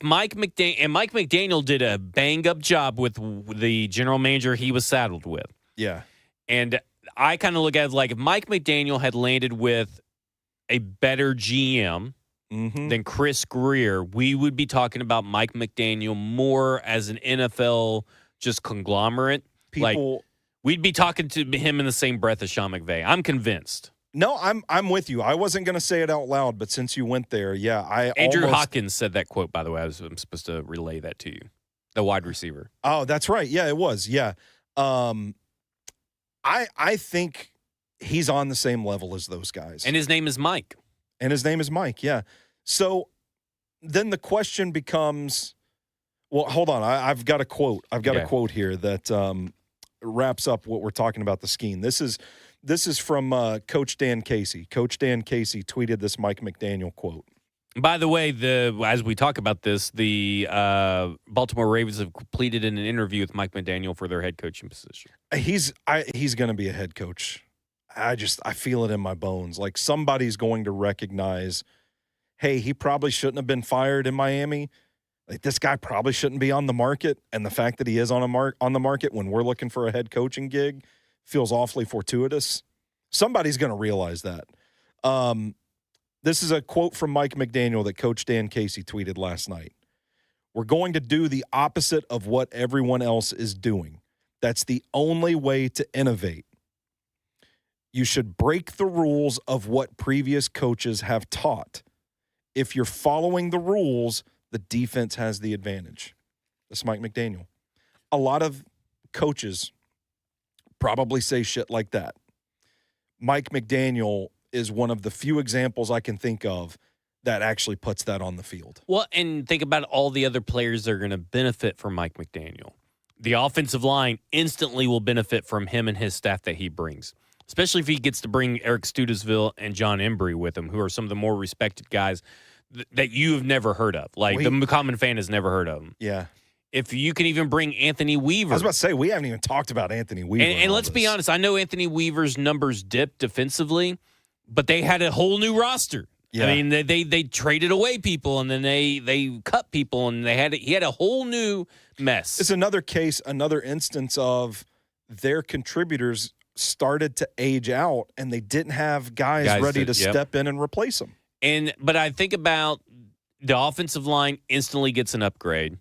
Mike McDaniel did a bang up job with the general manager he was saddled with. Yeah. And I kind of look at it like if Mike McDaniel had landed with a better GM than Chris Greer, we would be talking about Mike McDaniel more as an NFL just conglomerate. We'd be talking to him in the same breath as Sean McVay. I'm convinced. No, I'm with you. I wasn't going to say it out loud, but since you went there, Andrew Hawkins said that quote, by the way. I'm supposed to relay that to you. The wide receiver. Oh, that's right. Yeah, it was. Yeah. I think he's on the same level as those guys. And his name is Mike. Yeah. So then the question becomes, well, hold on. I've got a quote. A quote here that wraps up what we're talking about the scheme. This is This is from Coach Dan Casey. Coach Dan Casey tweeted this Mike McDaniel quote. By the way, as we talk about this, the Baltimore Ravens have completed an interview with Mike McDaniel for their head coaching position. He's going to be a head coach. I feel it in my bones. Like somebody's going to recognize, hey, he probably shouldn't have been fired in Miami. Like this guy probably shouldn't be on the market, and the fact that he is on the market when we're looking for a head coaching gig feels awfully fortuitous. Somebody's going to realize that. This is a quote from Mike McDaniel that Coach Dan Casey tweeted last night. We're going to do the opposite of what everyone else is doing. That's the only way to innovate. You should break the rules of what previous coaches have taught. If you're following the rules, the defense has the advantage. That's Mike McDaniel. A lot of coaches probably say shit like that. Mike McDaniel is one of the few examples I can think of that actually puts that on the field. Well, and think about all the other players that are going to benefit from Mike McDaniel. The offensive line instantly will benefit from him and his staff that he brings, especially if he gets to bring Eric Studesville and John Embry with him, who are some of the more respected guys that you have never heard of. Like, the common fan has never heard of them. Yeah. If you can even bring Anthony Weaver. I was about to say, we haven't even talked about Anthony Weaver. And let's be honest, I know Anthony Weaver's numbers dipped defensively, but they had a whole new roster. Yeah. I mean, they traded away people, and then they cut people, and he had a whole new mess. It's another case, another instance of their contributors started to age out, and they didn't have guys ready to step in and replace them. But I think about the offensive line instantly gets an upgrade.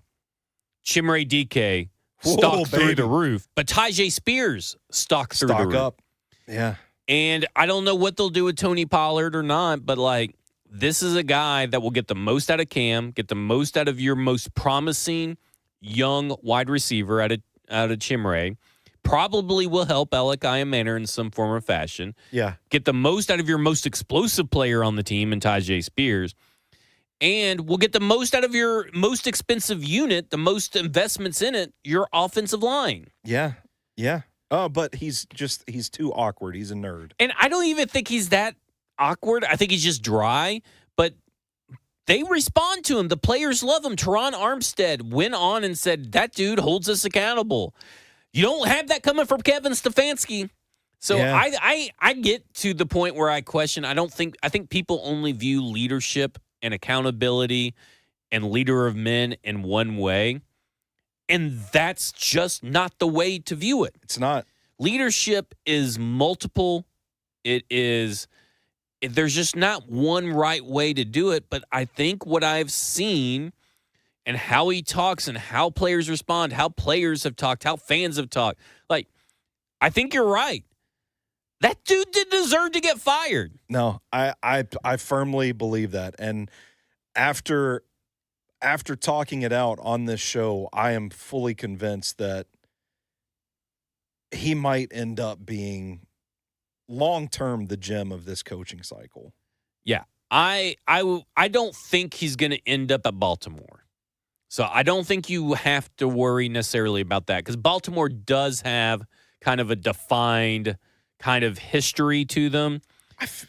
Chimere DK stalked through the roof, but Tyjae Spears stalked through the roof. Up. Yeah. And I don't know what they'll do with Tony Pollard or not, but like this is a guy that will get the most out of Cam, get the most out of your most promising young wide receiver out of Chimere. Probably will help Alec Iamanair in some form or fashion. Yeah. Get the most out of your most explosive player on the team in Tyjae Spears. And we'll get the most out of your most expensive unit, the most investments in it, your offensive line. Yeah. Yeah. Oh, but he's too awkward. He's a nerd. And I don't even think he's that awkward. I think he's just dry. But they respond to him. The players love him. Teron Armstead went on and said, that dude holds us accountable. You don't have that coming from Kevin Stefanski. So yeah. I get to the point where I question. I think people only view leadership and accountability and leader of men in one way. And that's just not the way to view it. It's not. Leadership is multiple. There's just not one right way to do it. But I think what I've seen and how he talks and how players respond, how players have talked, how fans have talked, like, I think you're right. That dude didn't deserve to get fired. No, I firmly believe that. And after talking it out on this show, I am fully convinced that he might end up being long-term the gem of this coaching cycle. Yeah. I don't think he's going to end up at Baltimore. So I don't think you have to worry necessarily about that because Baltimore does have kind of a defined kind of history to them.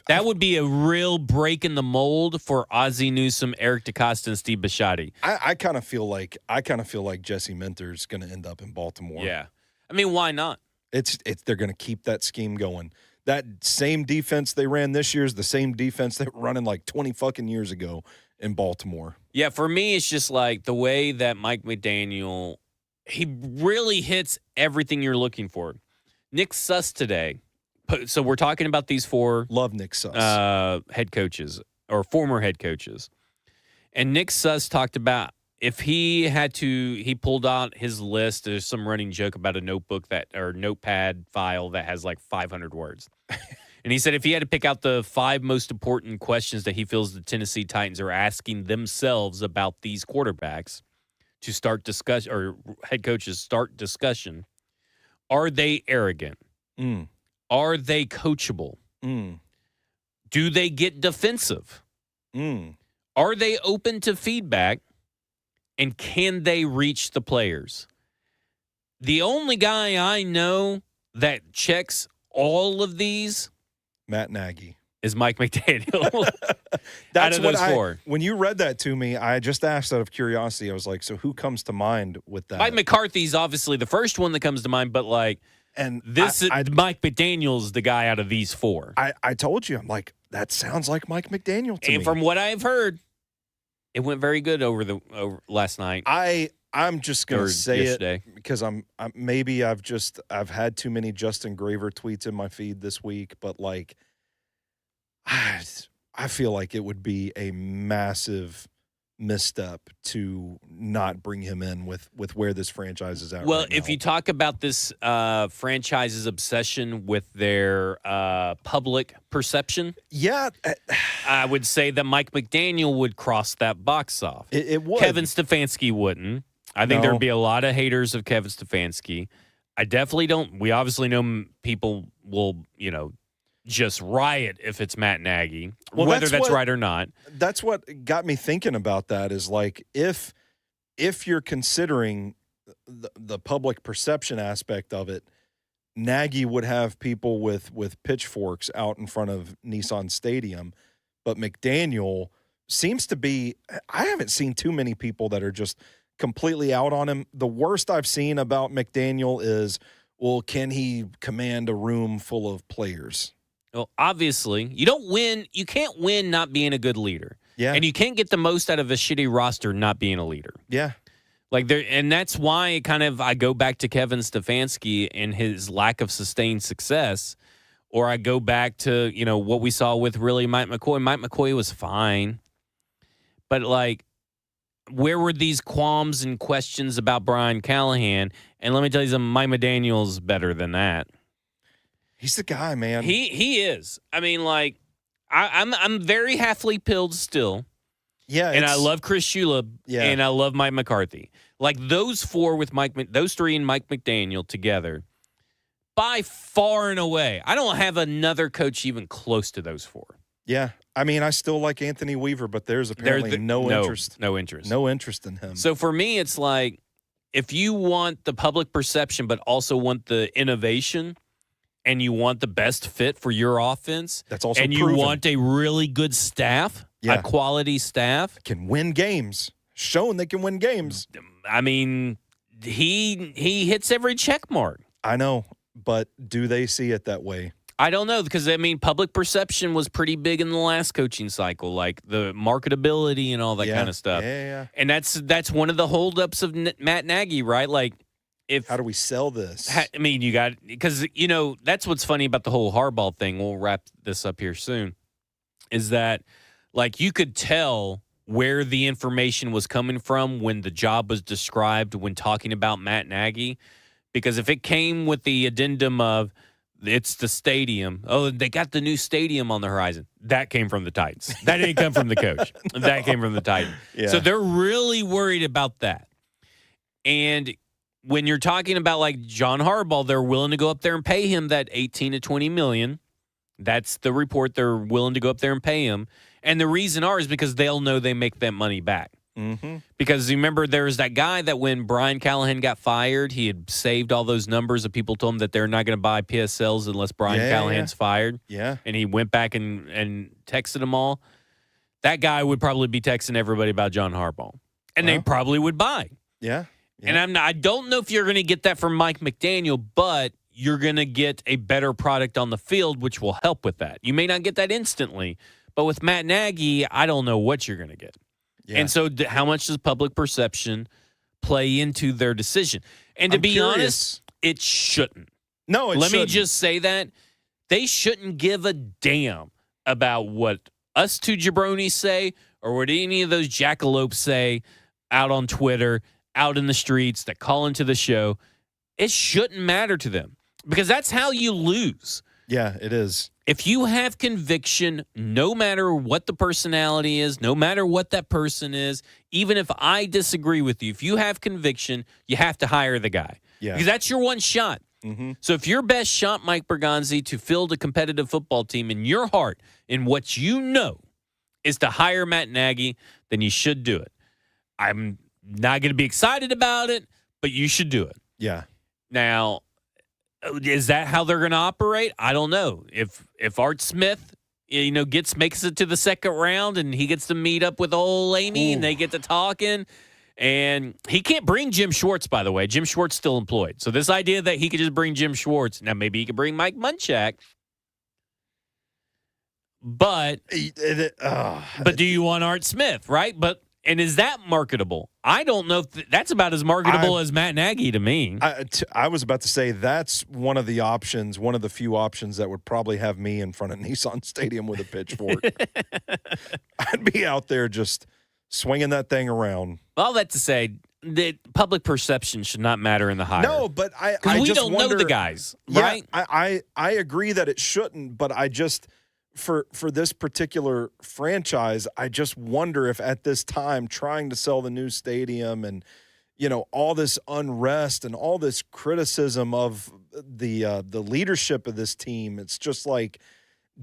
That would be a real break in the mold for Ozzie Newsome, Eric DeCosta, and Steve Bisciotti. I kind of feel like Jesse Minter's going to end up in Baltimore. Yeah, I mean, why not? They're going to keep that scheme going. That same defense they ran this year is the same defense they were running like 20 fucking years ago in Baltimore. Yeah, for me, it's just like the way that Mike McDaniel, he really hits everything you're looking for. Nick Suss today. So we're talking about these four. Love Nick Suss. Head coaches or former head coaches. And Nick Suss talked about if he pulled out his list. There's some running joke about a notepad file that has like 500 words. And he said if he had to pick out the 5 most important questions that he feels the Tennessee Titans are asking themselves about these quarterbacks to start discussion or head coaches start discussion, are they arrogant? Mm. Are they coachable? Mm. Do they get defensive? Mm. Are they open to feedback? And can they reach the players? The only guy I know that checks all of these Matt Nagy. is Mike McDaniel. That's out of what those four. When you read that to me, I just asked out of curiosity. I was like, so who comes to mind with that? Mike McCarthy's obviously the first one that comes to mind, but like and this, Mike McDaniel's the guy out of these four. I told you, I'm like, that sounds like Mike McDaniel to me. And from what I've heard, it went very good over last night. I'm just gonna say yesterday. it because maybe I've had too many Justin Graver tweets in my feed this week, but like I feel like it would be a massive misstep to not bring him in with where this franchise is at. Well, right if now. you talk about this franchise's obsession with their public perception, yeah, I would say that Mike McDaniel would cross that box off. it would. Kevin Stefanski wouldn't. I think No. there'd be a lot of haters of Kevin Stefanski. I definitely don't. We obviously know people will, just riot if it's Matt Nagy, Well, whether that's that's what- right or not. That's what got me thinking about that is like if you're considering the public perception aspect of it, Nagy would have people with pitchforks out in front of Nissan Stadium, but McDaniel seems to be I haven't seen too many people that are just completely out on him. The worst I've seen about McDaniel is, well, can he command a room full of players? Well, obviously, you don't win. You can't win not being a good leader. Yeah. And you can't get the most out of a shitty roster not being a leader. Yeah. Like there, and that's why I go back to Kevin Stefanski and his lack of sustained success, or I go back to what we saw with really Mike McCoy. Mike McCoy was fine, but like, where were these qualms and questions about Brian Callahan? And let me tell you something, Mike McDaniel's better than that. He's the guy, man. He is. I mean, like, I'm very halfly pilled still. Yeah. And I love Chris Shula. Yeah. And I love Mike McCarthy. Like those four with those three and Mike McDaniel together, by far and away, I don't have another coach even close to those four. Yeah. I mean, I still like Anthony Weaver, but there's apparently no interest. No interest. No interest in him. So for me, it's like, if you want the public perception, but also want the innovation, and you want the best fit for your offense, that's also and proven. You want a really good staff, a quality staff, can win games. Shown they can win games. I mean, he hits every check mark. I know, but do they see it that way? I don't know, because I mean, public perception was pretty big in the last coaching cycle, like the marketability and all that kind of stuff. Yeah. And that's one of the holdups of Matt Nagy, right? Like, how do we sell this? I mean, you got, because, that's what's funny about the whole Harbaugh thing. We'll wrap this up here soon. Is that, like, you could tell where the information was coming from when the job was described when talking about Matt Nagy. Because if it came with the addendum of, it's the stadium. Oh, they got the new stadium on the horizon. That came from the Titans. That didn't come from the coach. That came from the Titans. Yeah. So they're really worried about that. And when you're talking about like John Harbaugh, they're willing to go up there and pay him that 18 to 20 million. That's the report. They're willing to go up there and pay him. And the reason is because they'll know they make that money back. Mm-hmm. Because you remember there was that guy that when Brian Callahan got fired, he had saved all those numbers of people told him that they're not going to buy PSLs unless Brian Callahan's fired. Yeah. And he went back and texted them all. That guy would probably be texting everybody about John Harbaugh. And they probably would buy. Yeah. And I don't know if you're going to get that from Mike McDaniel, but you're going to get a better product on the field, which will help with that. You may not get that instantly, but with Matt Nagy, I don't know what you're going to get. Yeah. And so how much does public perception play into their decision? And to be honest, it shouldn't. No, it shouldn't. Let me just say that. They shouldn't give a damn about what us two jabronis say or what any of those jackalopes say out on Twitter, out in the streets that call into the show. It shouldn't matter to them because that's how you lose. Yeah, it is. If you have conviction, no matter what the personality is, no matter what that person is, even if I disagree with you, if you have conviction, you have to hire the guy. Yeah. Because that's your one shot. Mm-hmm. So if your best shot, Mike Bergonzi, to field a competitive football team in your heart, in what you know, is to hire Matt Nagy, then you should do it. I'm not going to be excited about it, but you should do it. Yeah. Now, Is that how they're going to operate? I don't know. If Art Smith, makes it to the second round and he gets to meet up with old Amy and they get to talking, and he can't bring Jim Schwartz, by the way. Jim Schwartz still employed. So this idea that he could just bring Jim Schwartz, now maybe he could bring Mike Munchak. But do you want Art Smith, right? And is that marketable? I don't know if that's about as marketable as Matt Nagy to me. I was about to say that's one of the options, one of the few options that would probably have me in front of Nissan Stadium with a pitchfork. I'd be out there just swinging that thing around. All that to say that public perception should not matter in the hire. No, but I we just don't wonder, know the guys, yeah, right? I agree that it shouldn't, but I just for this particular franchise, I just wonder if at this time trying to sell the new stadium and all this unrest and all this criticism of the leadership of this team, it's just like,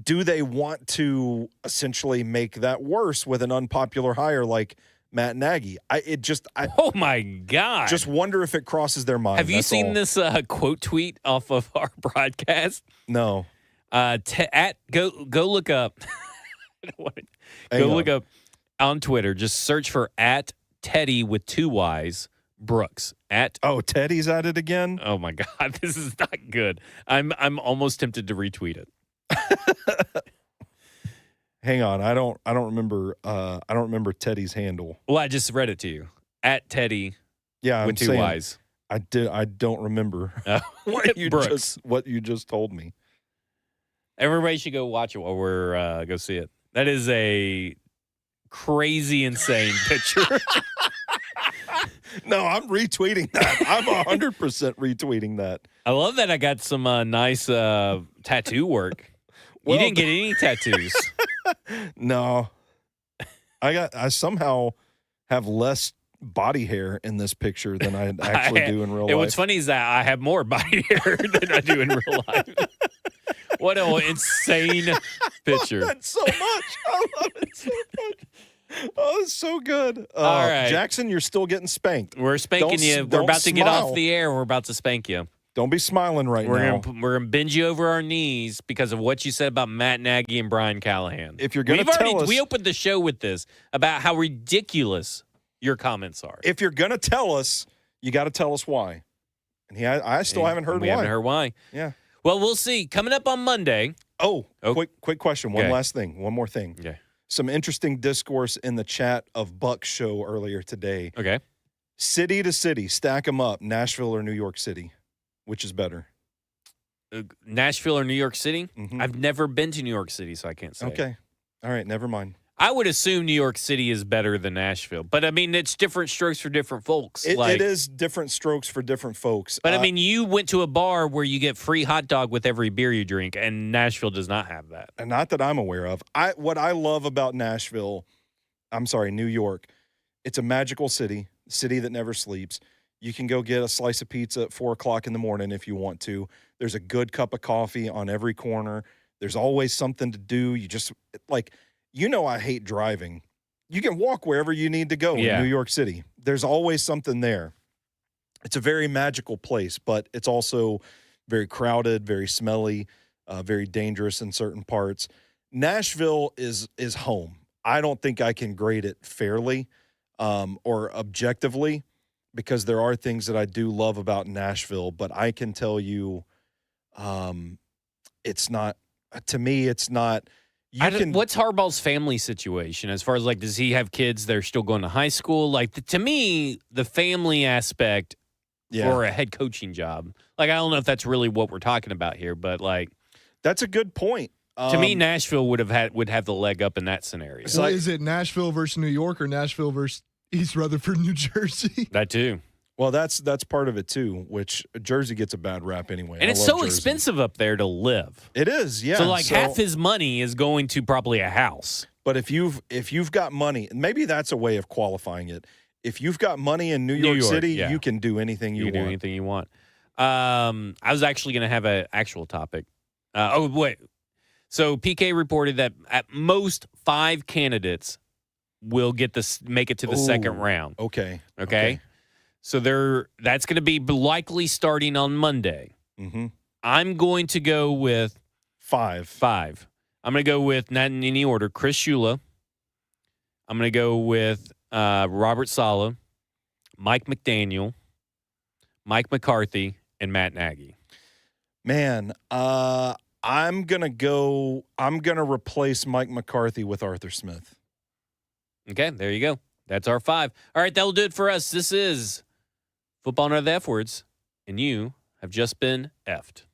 do they want to essentially make that worse with an unpopular hire like Matt Nagy? Oh my God! Just wonder if it crosses their mind. Have you seen this quote tweet off of our broadcast? No. Go look up. Look up on Twitter. Just search for @Teddy with 2 Y's Brooks. Teddy's at it again. Oh my God, this is not good. I'm almost tempted to retweet it. Hang on, I don't remember. I don't remember Teddy's handle. Well, I just read it to you. @Teddy. Yeah, with 2 Y's. I don't remember what you just told me. Everybody should go watch it while we're go see it. That is a crazy, insane picture. No, I'm retweeting that. I'm 100% retweeting that. I love that I got some nice tattoo work. You didn't get any tattoos. No. I somehow have less body hair in this picture than I actually do in real life. And what's funny is that I have more body hair than I do in real life. What an insane picture. I love that so much. I love it so much. Oh, it's so good. All right. Jackson, you're still getting spanked. We're spanking you. We're about to get off the air. We're about to spank you. Don't be smiling now. We're going to bend you over our knees because of what you said about Matt Nagy and Brian Callahan. If you're going to tell us. We opened the show with this about how ridiculous your comments are. If you're going to tell us, you got to tell us why. And I still haven't heard why. We haven't heard why. Yeah. Well, we'll see. Coming up on Monday. Quick question. One last thing. One more thing. Okay. Some interesting discourse in the chat of Buck's show earlier today. Okay. City to city, stack them up. Nashville or New York City? Which is better? Nashville or New York City? Mm-hmm. I've never been to New York City, so I can't say. Okay. All right. Never mind. I would assume New York City is better than Nashville. But, I mean, it's different strokes for different folks. It is different strokes for different folks. But, I mean, you went to a bar where you get free hot dog with every beer you drink, and Nashville does not have that. And not that I'm aware of. What I love about New York, it's a magical city that never sleeps. You can go get a slice of pizza at 4 o'clock in the morning if you want to. There's a good cup of coffee on every corner. There's always something to do. You just, I hate driving. You can walk wherever you need to go in New York City. There's always something there. It's a very magical place, but it's also very crowded, very smelly, very dangerous in certain parts. Nashville is home. I don't think I can grade it fairly or objectively because there are things that I do love about Nashville, but I can tell you it's not – to me, it's not – what's Harbaugh's family situation as far as, does he have kids that are still going to high school? To me, the family aspect for a head coaching job, I don't know if that's really what we're talking about here, but, that's a good point. To me, Nashville would have the leg up in that scenario. So is it Nashville versus New York or Nashville versus East Rutherford, New Jersey? That too. Well, that's part of it too, which Jersey gets a bad rap anyway. And it's so expensive up there to live. It is, yeah. So half his money is going to probably a house. But if you've got money, maybe that's a way of qualifying it. If you've got money in New York City, you can do anything you want. Do anything you want. I was actually going to have an actual topic. So PK reported that at most 5 candidates will make it to the second round. Okay. So that's going to be likely starting on Monday. Mm-hmm. I'm going to go with 5. 5. I'm going to go with, not in any order, Chris Shula. I'm going to go with Robert Salah, Mike McDaniel, Mike McCarthy, and Matt Nagy. Man, I'm going to replace Mike McCarthy with Arthur Smith. Okay, there you go. That's our 5. All right, that'll do it for us. This is Football None of the F Words, and you have just been effed.